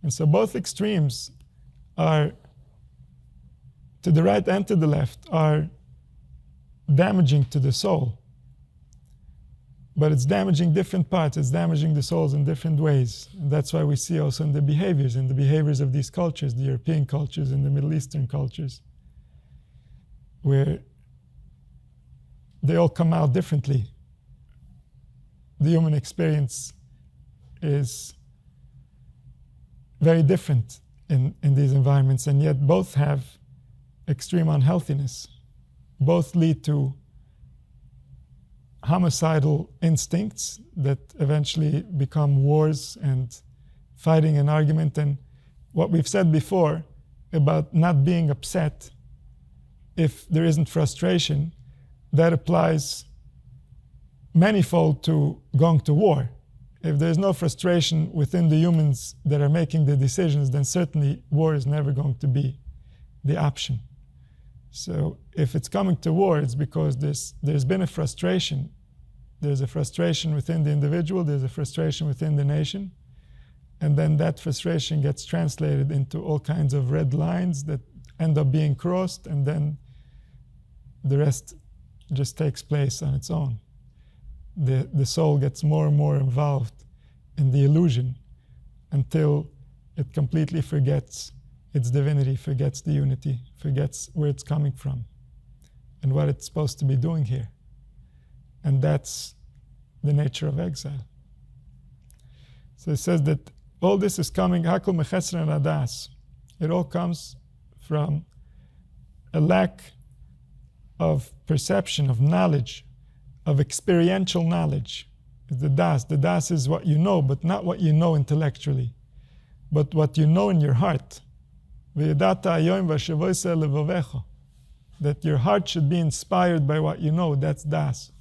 And so both extremes are, to the right and to the left, are damaging to the soul. But it's damaging different parts, it's damaging the souls in different ways. And that's why we see also in the behaviors of these cultures, the European cultures and the Middle Eastern cultures, where they all come out differently. The human experience is very different in these environments, and yet both have extreme unhealthiness. Both lead to homicidal instincts that eventually become wars and fighting and argument. And what we've said before about not being upset if there isn't frustration, that applies manifold to going to war. If there's no frustration within the humans that are making the decisions, then certainly war is never going to be the option. So if it's coming to war, it's because there's been a frustration. There's a frustration within the individual, there's a frustration within the nation, and then that frustration gets translated into all kinds of red lines that end up being crossed, and then the rest just takes place on its own. The soul gets more and more involved in the illusion until it completely forgets its divinity, forgets the unity, forgets where it's coming from and what it's supposed to be doing here. And that's the nature of exile. So it says that all this is coming, hakol mechesron hadas. It all comes from a lack of perception, of knowledge, of experiential knowledge. The das. The das is what you know, but not what you know intellectually, but what you know in your heart. That your heart should be inspired by what you know. That's das.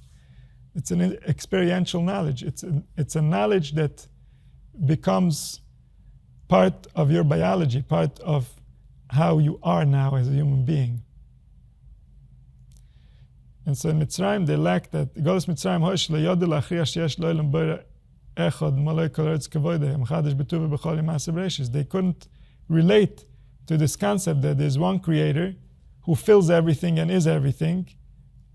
It's an experiential knowledge. It's a knowledge that becomes part of your biology, part of how you are now as a human being. And so in Mitzrayim, they lack that. Golas Mitzrayim hosh le'yodel achriya sheyesh lo'elam b'ore echad malay kol eretz kavoidei mchadash b'tuva b'chol yimasa b'reishis. They couldn't relate to this concept that there's one creator who fills everything and is everything,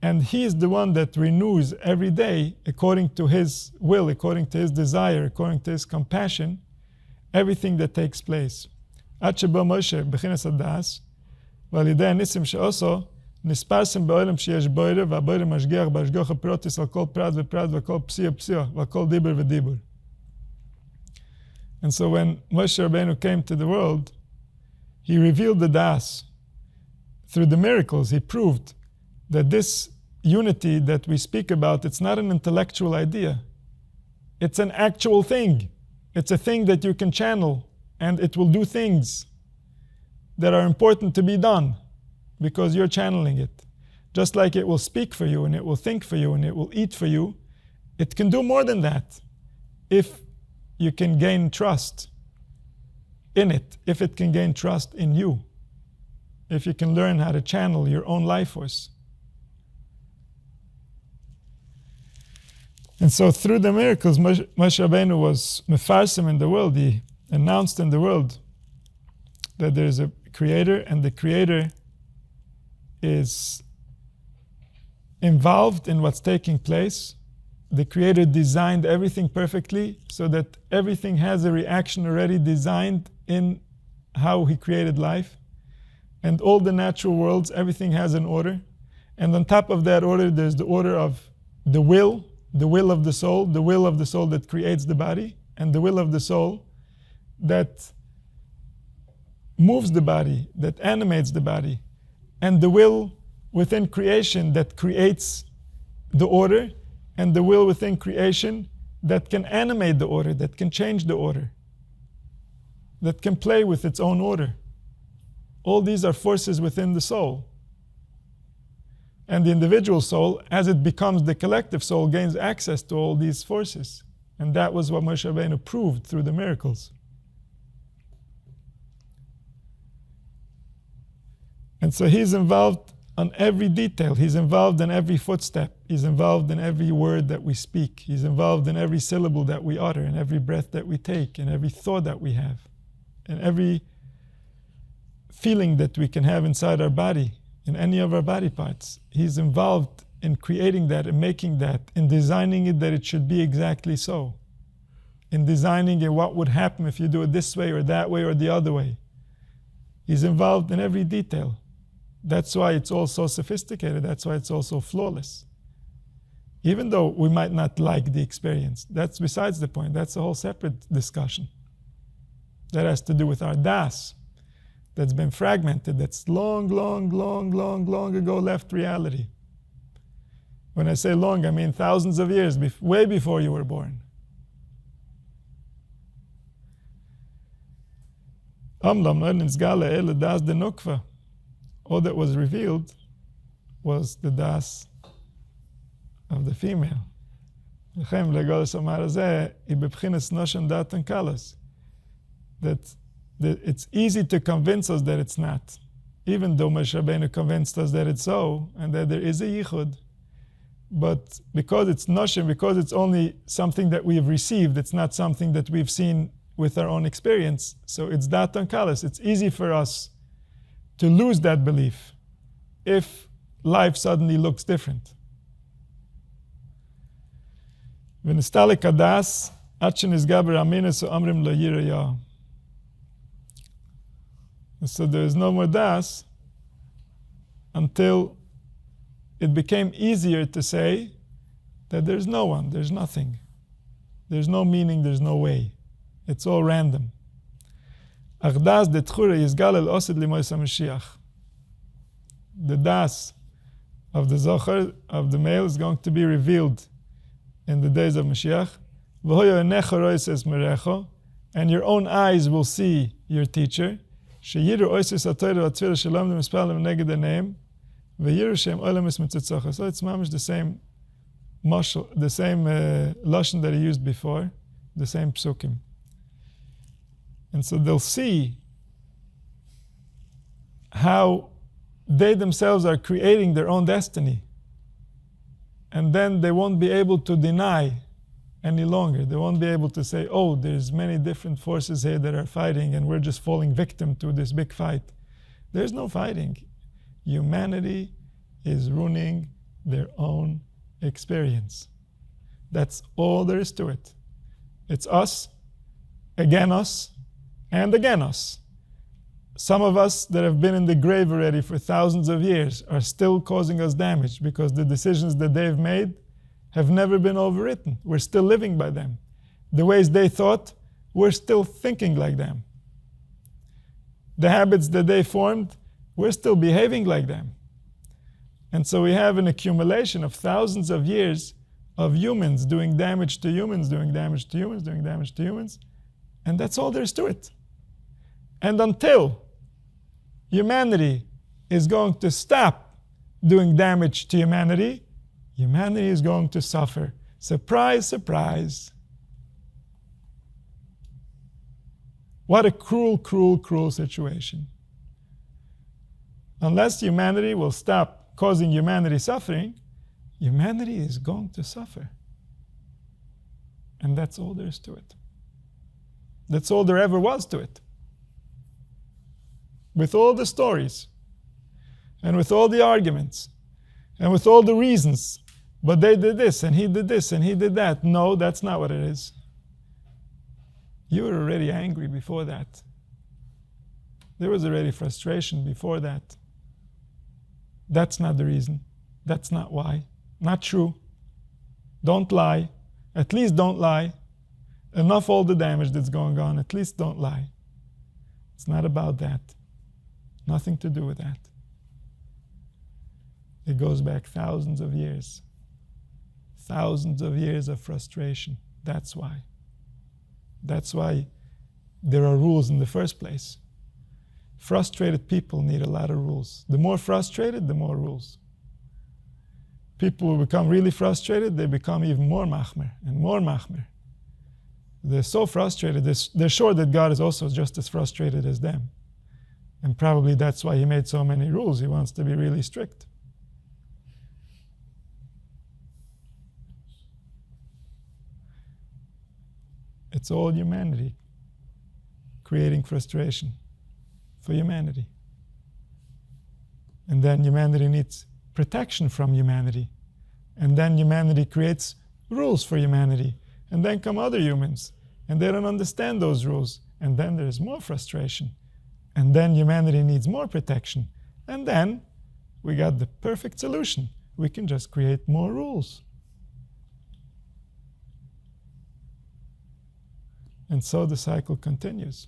and he is the one that renews every day according to his will, according to his desire, according to his compassion, everything that takes place. Ad sheba Moshe b'chinas hadas v'al yidei nisim she'oso נספרסם בעולם שיש בוירה, והבוירה משגיח בהשגוח הפרוטיס על כל פרט ופרט וכל פסיע פסיע וכל דיבר ודיבר. And so when Moshe Rabbeinu came to the world, he revealed the das. Through the miracles, he proved that this unity that we speak about, it's not an intellectual idea. It's an actual thing. It's a thing that you can channel, and it will do things that are important to be done because you're channeling it. Just like it will speak for you, and it will think for you, and it will eat for you, it can do more than that if you can gain trust in it, if it can gain trust in you, if you can learn how to channel your own life force. And so through the miracles, Moshe Rabbeinu was mefarsim in the world. He announced in the world that there is a creator, and the creator is involved in what's taking place. The creator designed everything perfectly so that everything has a reaction already designed in how he created life. And all the natural worlds, everything has an order. And on top of that order, there's the order of the will of the soul that creates the body, and the will of the soul that moves the body, that animates the body, and the will within creation that creates the order, and the will within creation that can animate the order, that can change the order, that can play with its own order. All these are forces within the soul. And the individual soul, as it becomes the collective soul, gains access to all these forces. And that was what Moshe Rabbeinu proved through the miracles. And so he's involved on every detail. He's involved in every footstep. He's involved in every word that we speak. He's involved in every syllable that we utter, in every breath that we take, in every thought that we have, in every feeling that we can have inside our body, in any of our body parts. He's involved in creating that and making that, in designing it that it should be exactly so, in designing it what would happen if you do it this way or that way or the other way. He's involved in every detail. That's why it's all so sophisticated. That's why it's all so flawless. Even though we might not like the experience, that's besides the point. That's a whole separate discussion. That has to do with our das, that's been fragmented, that's long ago left reality. When I say long, I mean thousands of years, way before you were born. All that was revealed was the das of the female. That it's easy to convince us that it's not, even though Moshe Rabbeinu convinced us that it's so, and that there is a yichud. But because it's noshim, because it's only something that we have received, it's not something that we've seen with our own experience. So it's datan kalas. It's easy for us to lose that belief if life suddenly looks different. V'nistalik hadas ad shenizgaber aminus u'amrim lo yirah. So there is no more das until it became easier to say that there's no one, there's nothing. There's no meaning, there's no way. It's all random. The das of the zocher, of the male, is going to be revealed in the days of Mashiach. And your own eyes will see your teacher. So it's mamish the same mashal, the same lashon that he used before, the same psukim. And so they'll see how they themselves are creating their own destiny. And then they won't be able to deny any longer. They won't be able to say, oh, there's many different forces here that are fighting and we're just falling victim to this big fight. There's no fighting. Humanity is ruining their own experience. That's all there is to it. It's us, and again us. Some of us that have been in the grave already for thousands of years are still causing us damage because the decisions that they've made have never been overwritten. We're still living by them. The ways they thought, we're still thinking like them. The habits that they formed, we're still behaving like them. And so we have an accumulation of thousands of years of humans doing damage to humans, doing damage to humans, doing damage to humans. And that's all there is to it. And until humanity is going to stop doing damage to humanity, humanity is going to suffer. Surprise, surprise. What a cruel, cruel, cruel situation. Unless humanity will stop causing humanity suffering, humanity is going to suffer. And that's all there is to it. That's all there ever was to it. With all the stories, and with all the arguments, and with all the reasons, but they did this, and he did this, and he did that. No, that's not what it is. You were already angry before that. There was already frustration before that. That's not the reason. That's not why. Not true. Don't lie. At least don't lie. Enough all the damage that's going on. At least don't lie. It's not about that. Nothing to do with that. It goes back thousands of years. Thousands of years of frustration. That's why. That's why there are rules in the first place. Frustrated people need a lot of rules. The more frustrated, the more rules. People who become really frustrated, they become even more machmer and more machmer. They're so frustrated, they're sure that God is also just as frustrated as them. And probably that's why he made so many rules. He wants to be really strict. It's all humanity creating frustration for humanity. And then humanity needs protection from humanity. And then humanity creates rules for humanity. And then come other humans. And they don't understand those rules. And then there's more frustration. And then humanity needs more protection. And then we got the perfect solution. We can just create more rules. And so the cycle continues.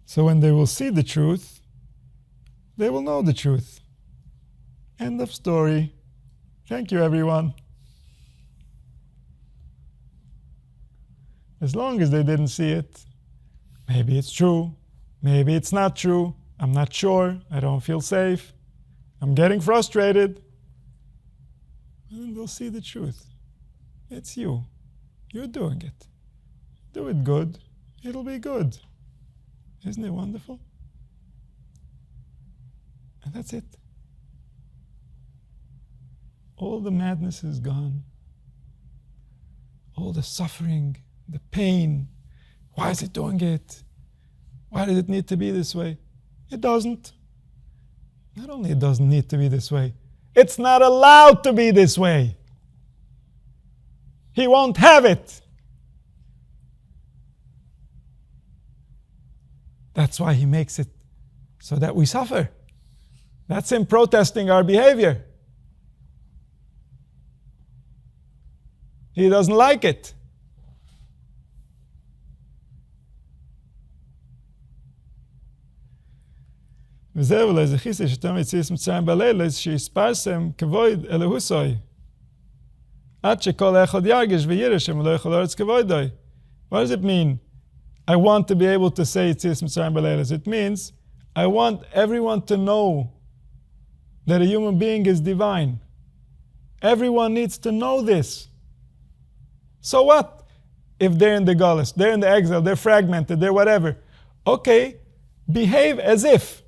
So when they will see the truth, they will know the truth. End of story. Thank you, everyone. As long as they didn't see it, maybe it's true, maybe it's not true, I'm not sure, I don't feel safe, I'm getting frustrated. And then they'll see the truth. It's you. You're doing it. Do it good. It'll be good. Isn't it wonderful? And that's it. All the madness is gone. All the suffering, the pain. Why is it doing it? Why does it need to be this way? It doesn't. Not only it doesn't need to be this way, it's not allowed to be this way. He won't have it. That's why he makes it so that we suffer. That's him protesting our behavior. He doesn't like it. וזהו, לאיזה חיסי שתם יציאס מצרים בלילה, שיספרסם כבוד אלוהוסוי. עד שכל אחד ירגש וירש אם לא יכול לארץ כבודוי. What does it mean? I want to be able to say יציאס מצרים בלילה. It means I want everyone to know that a human being is divine. Everyone needs to know this. So what if they're in the galus, they're in the exile, they're fragmented, they're whatever? Okay, behave as if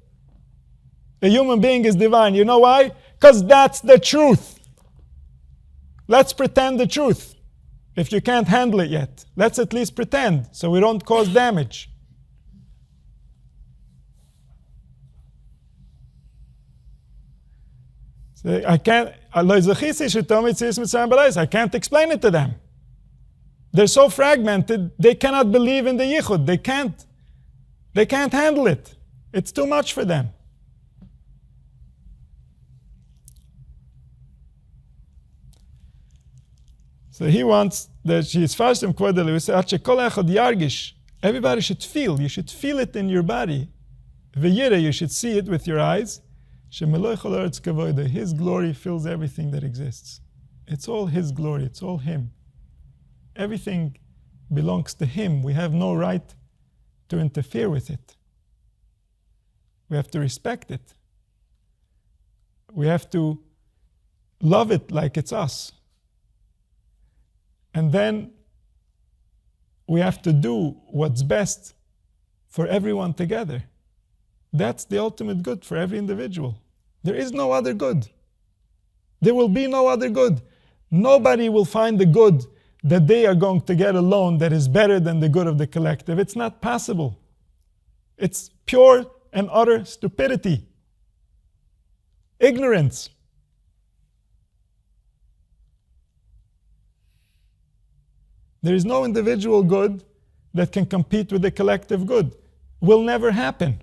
a human being is divine. You know why? Because that's the truth. Let's pretend the truth. If you can't handle it yet, let's at least pretend so we don't cause damage. So I can't explain it to them. They're so fragmented, they cannot believe in the yichud. They can't handle it. It's too much for them. So So he wants that she is first in Kvodeli. We say, everybody should feel. You should feel it in your body. You should see it with your eyes. His glory fills everything that exists. It's all His glory. It's all Him. Everything belongs to Him. We have no right to interfere with it. We have to respect it. We have to love it like it's us. And then we have to do what's best for everyone together. That's the ultimate good for every individual. There is no other good. There will be no other good. Nobody will find the good that they are going to get alone that is better than the good of the collective. It's not possible. It's pure and utter stupidity. Ignorance. There is no individual good that can compete with the collective good. Will never happen.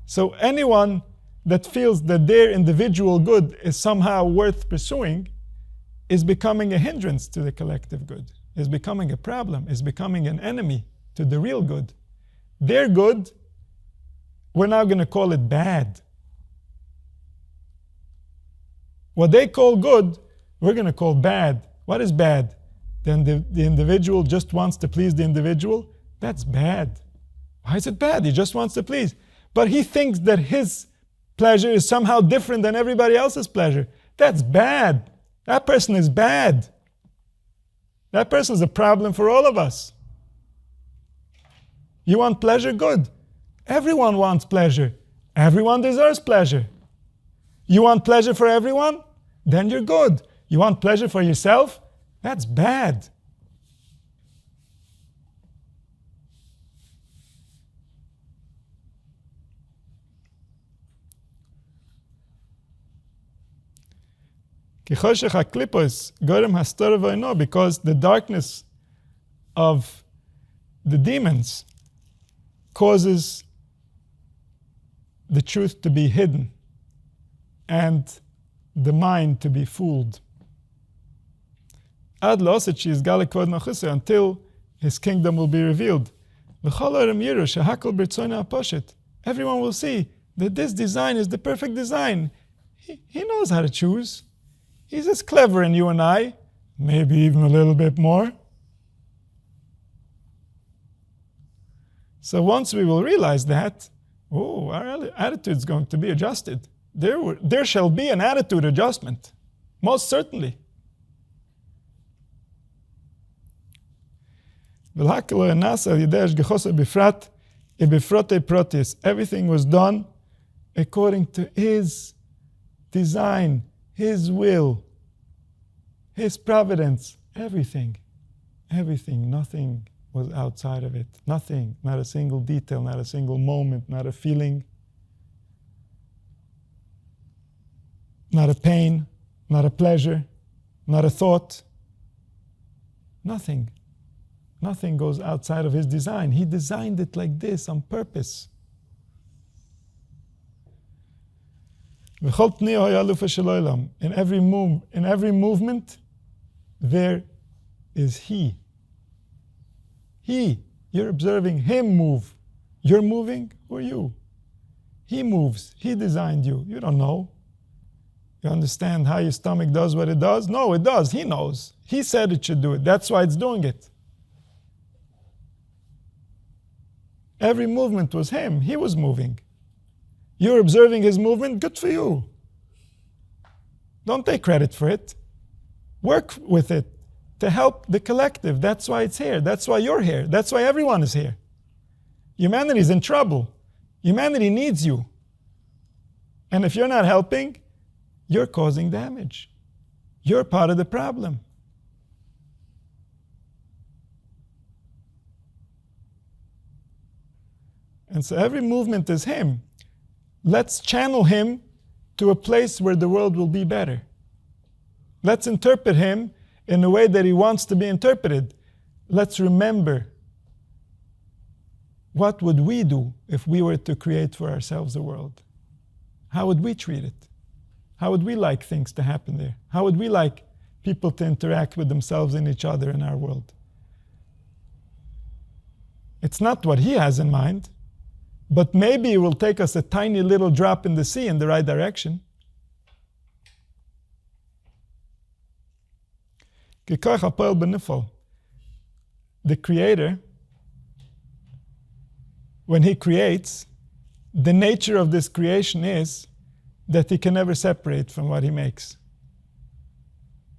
So anyone that feels that their individual good is somehow worth pursuing is becoming a hindrance to the collective good, is becoming a problem, is becoming an enemy to the real good. Their good, we're now going to call it bad. What they call good, we're going to call bad. What is bad? Then the individual just wants to please the individual? That's bad. Why is it bad? He just wants to please. But he thinks that his pleasure is somehow different than everybody else's pleasure. That's bad. That person is bad. That person is a problem for all of us. You want pleasure? Good. Everyone wants pleasure. Everyone deserves pleasure. You want pleasure for everyone? Then you're good. You want pleasure for yourself? That's bad. Because the darkness of the demons causes the truth to be hidden and the mind to be fooled. Until His kingdom will be revealed. Everyone will see that this design is the perfect design. He knows how to choose. He's as clever as you and I, maybe even a little bit more. So once we will realize that, our attitude is going to be adjusted. There shall be an attitude adjustment, most certainly. Everything was done according to His design, His will, His providence, everything, nothing was outside of it. Nothing, not a single detail, not a single moment, not a feeling, not a pain, not a pleasure, not a thought. Nothing. Nothing goes outside of His design. He designed it like this on purpose. In every movement, there is He. He. You're observing Him move. You're moving, or you? He moves. He designed you. You don't know. You understand how your stomach does what it does? No, it does. He knows. He said it should do it. That's why it's doing it. Every movement was Him. He was moving. You're observing His movement, good for you. Don't take credit for it. Work with it to help the collective. That's why it's here. That's why you're here. That's why everyone is here. Humanity is in trouble. Humanity needs you. And if you're not helping, you're causing damage. You're part of the problem. And so every movement is Him. Let's channel Him to a place where the world will be better. Let's interpret Him in a way that He wants to be interpreted. Let's remember, what would we do if we were to create for ourselves a world? How would we treat it? How would we like things to happen there? How would we like people to interact with themselves and each other in our world. It's not what he has in mind, but maybe it will take us a tiny little drop in the sea in the right direction. The Creator, when he creates, the nature of this creation is that he can never separate from what he makes.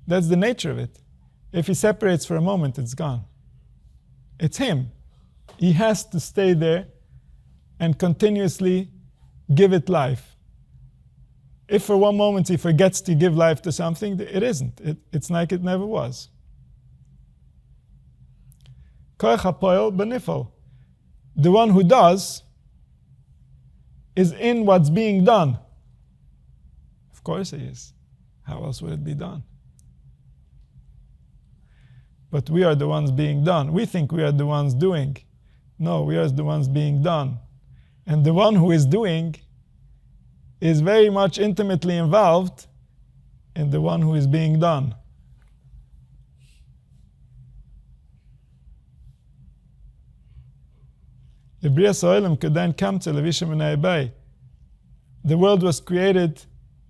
That's the nature of it. If he separates for a moment, it's gone. It's him. He has to stay there and continuously give it life. If for one moment he forgets to give life to something, it isn't. It's like it never was. The one who does is in what's being done. Of course he is. How else would it be done? But we are the ones being done. We think we are the ones doing. No, we are the ones being done. And the one who is doing is very much intimately involved in the one who is being done. The world was created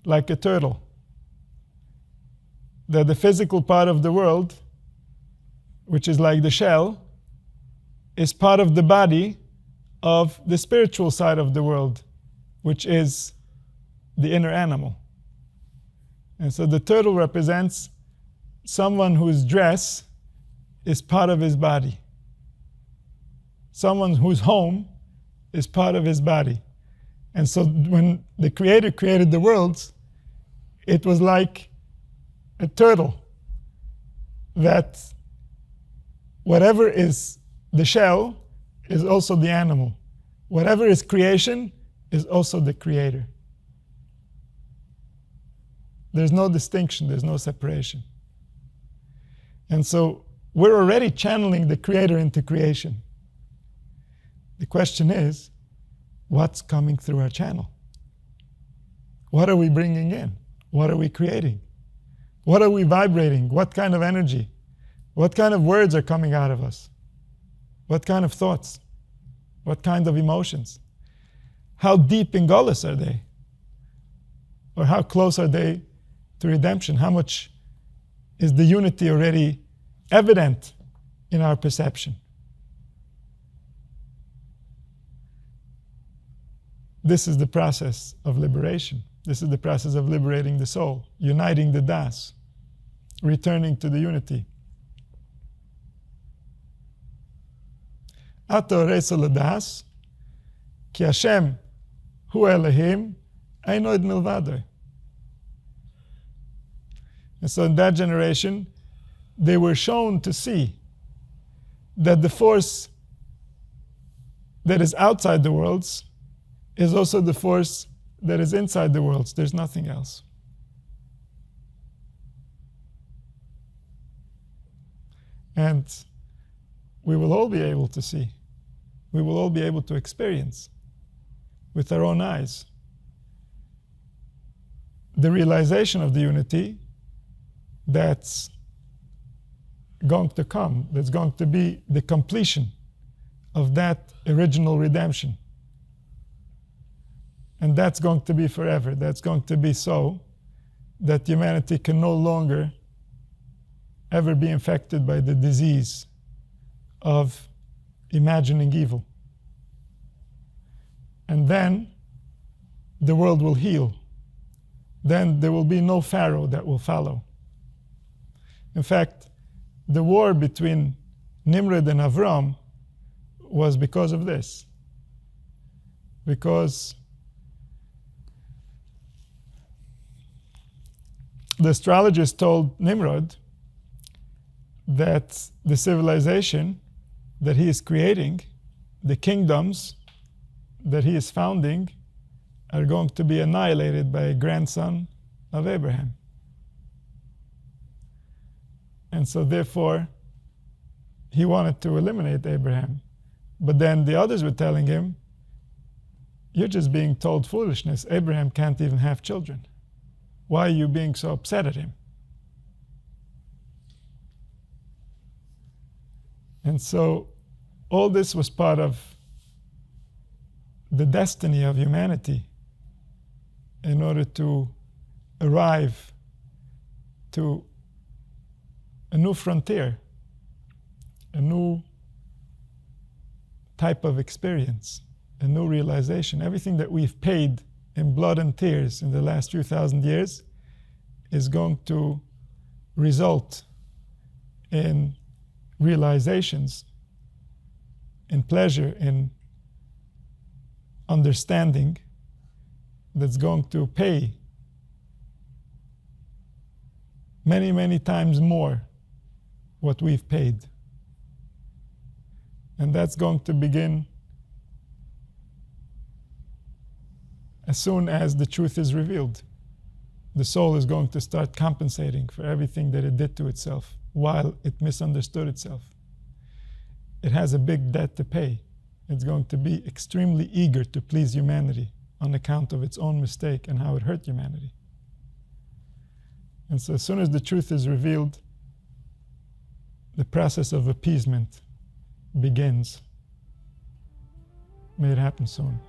like a turtle. That the physical part of the world, which is like the shell, is part of the body of the spiritual side of the world, which is the inner animal. And so the turtle represents someone whose dress is part of his body. Someone whose home is part of his body. And so when the Creator created the worlds, it was like a turtle, that whatever is the shell is also the animal. Whatever is creation is also the Creator. There's no distinction, there's no separation. And so we're already channeling the Creator into creation. The question is, what's coming through our channel? What are we bringing in? What are we creating? What are we vibrating? What kind of energy? What kind of words are coming out of us? What kind of thoughts? What kind of emotions? How deep in Golus are they? Or how close are they to redemption? How much is the unity already evident in our perception? This is the process of liberation. This is the process of liberating the soul, uniting the Das, returning to the unity. Ato reisa l'das, ki Hashem hu Elohim, eino ed milvado. And so in that generation, they were shown to see that the force that is outside the worlds is also the force that is inside the worlds. There's nothing else. And we will all be able to see. We will all be able to experience with our own eyes the realization of the unity that's going to come, that's going to be the completion of that original redemption. And that's going to be forever. That's going to be so that humanity can no longer ever be infected by the disease of imagining evil. And then the world will heal. Then there will be no Pharaoh that will follow. In fact, the war between Nimrod and Avram was because of this. Because the astrologers told Nimrod that the civilization that he is creating, the kingdoms that he is founding, are going to be annihilated by a grandson of Abraham. And so therefore, he wanted to eliminate Abraham. But then the others were telling him, you're just being told foolishness. Abraham can't even have children. Why are you being so upset at him? And so all this was part of the destiny of humanity in order to arrive to a new frontier, a new type of experience, a new realization. Everything that we've paid in blood and tears in the last few thousand years is going to result in realizations, in pleasure, in understanding that's going to pay many, many times more what we've paid. And that's going to begin as soon as the truth is revealed. The soul is going to start compensating for everything that it did to itself while it misunderstood itself. It has a big debt to pay. It's going to be extremely eager to please humanity on account of its own mistake and how it hurt humanity. And so as soon as the truth is revealed, the process of appeasement begins. May it happen soon.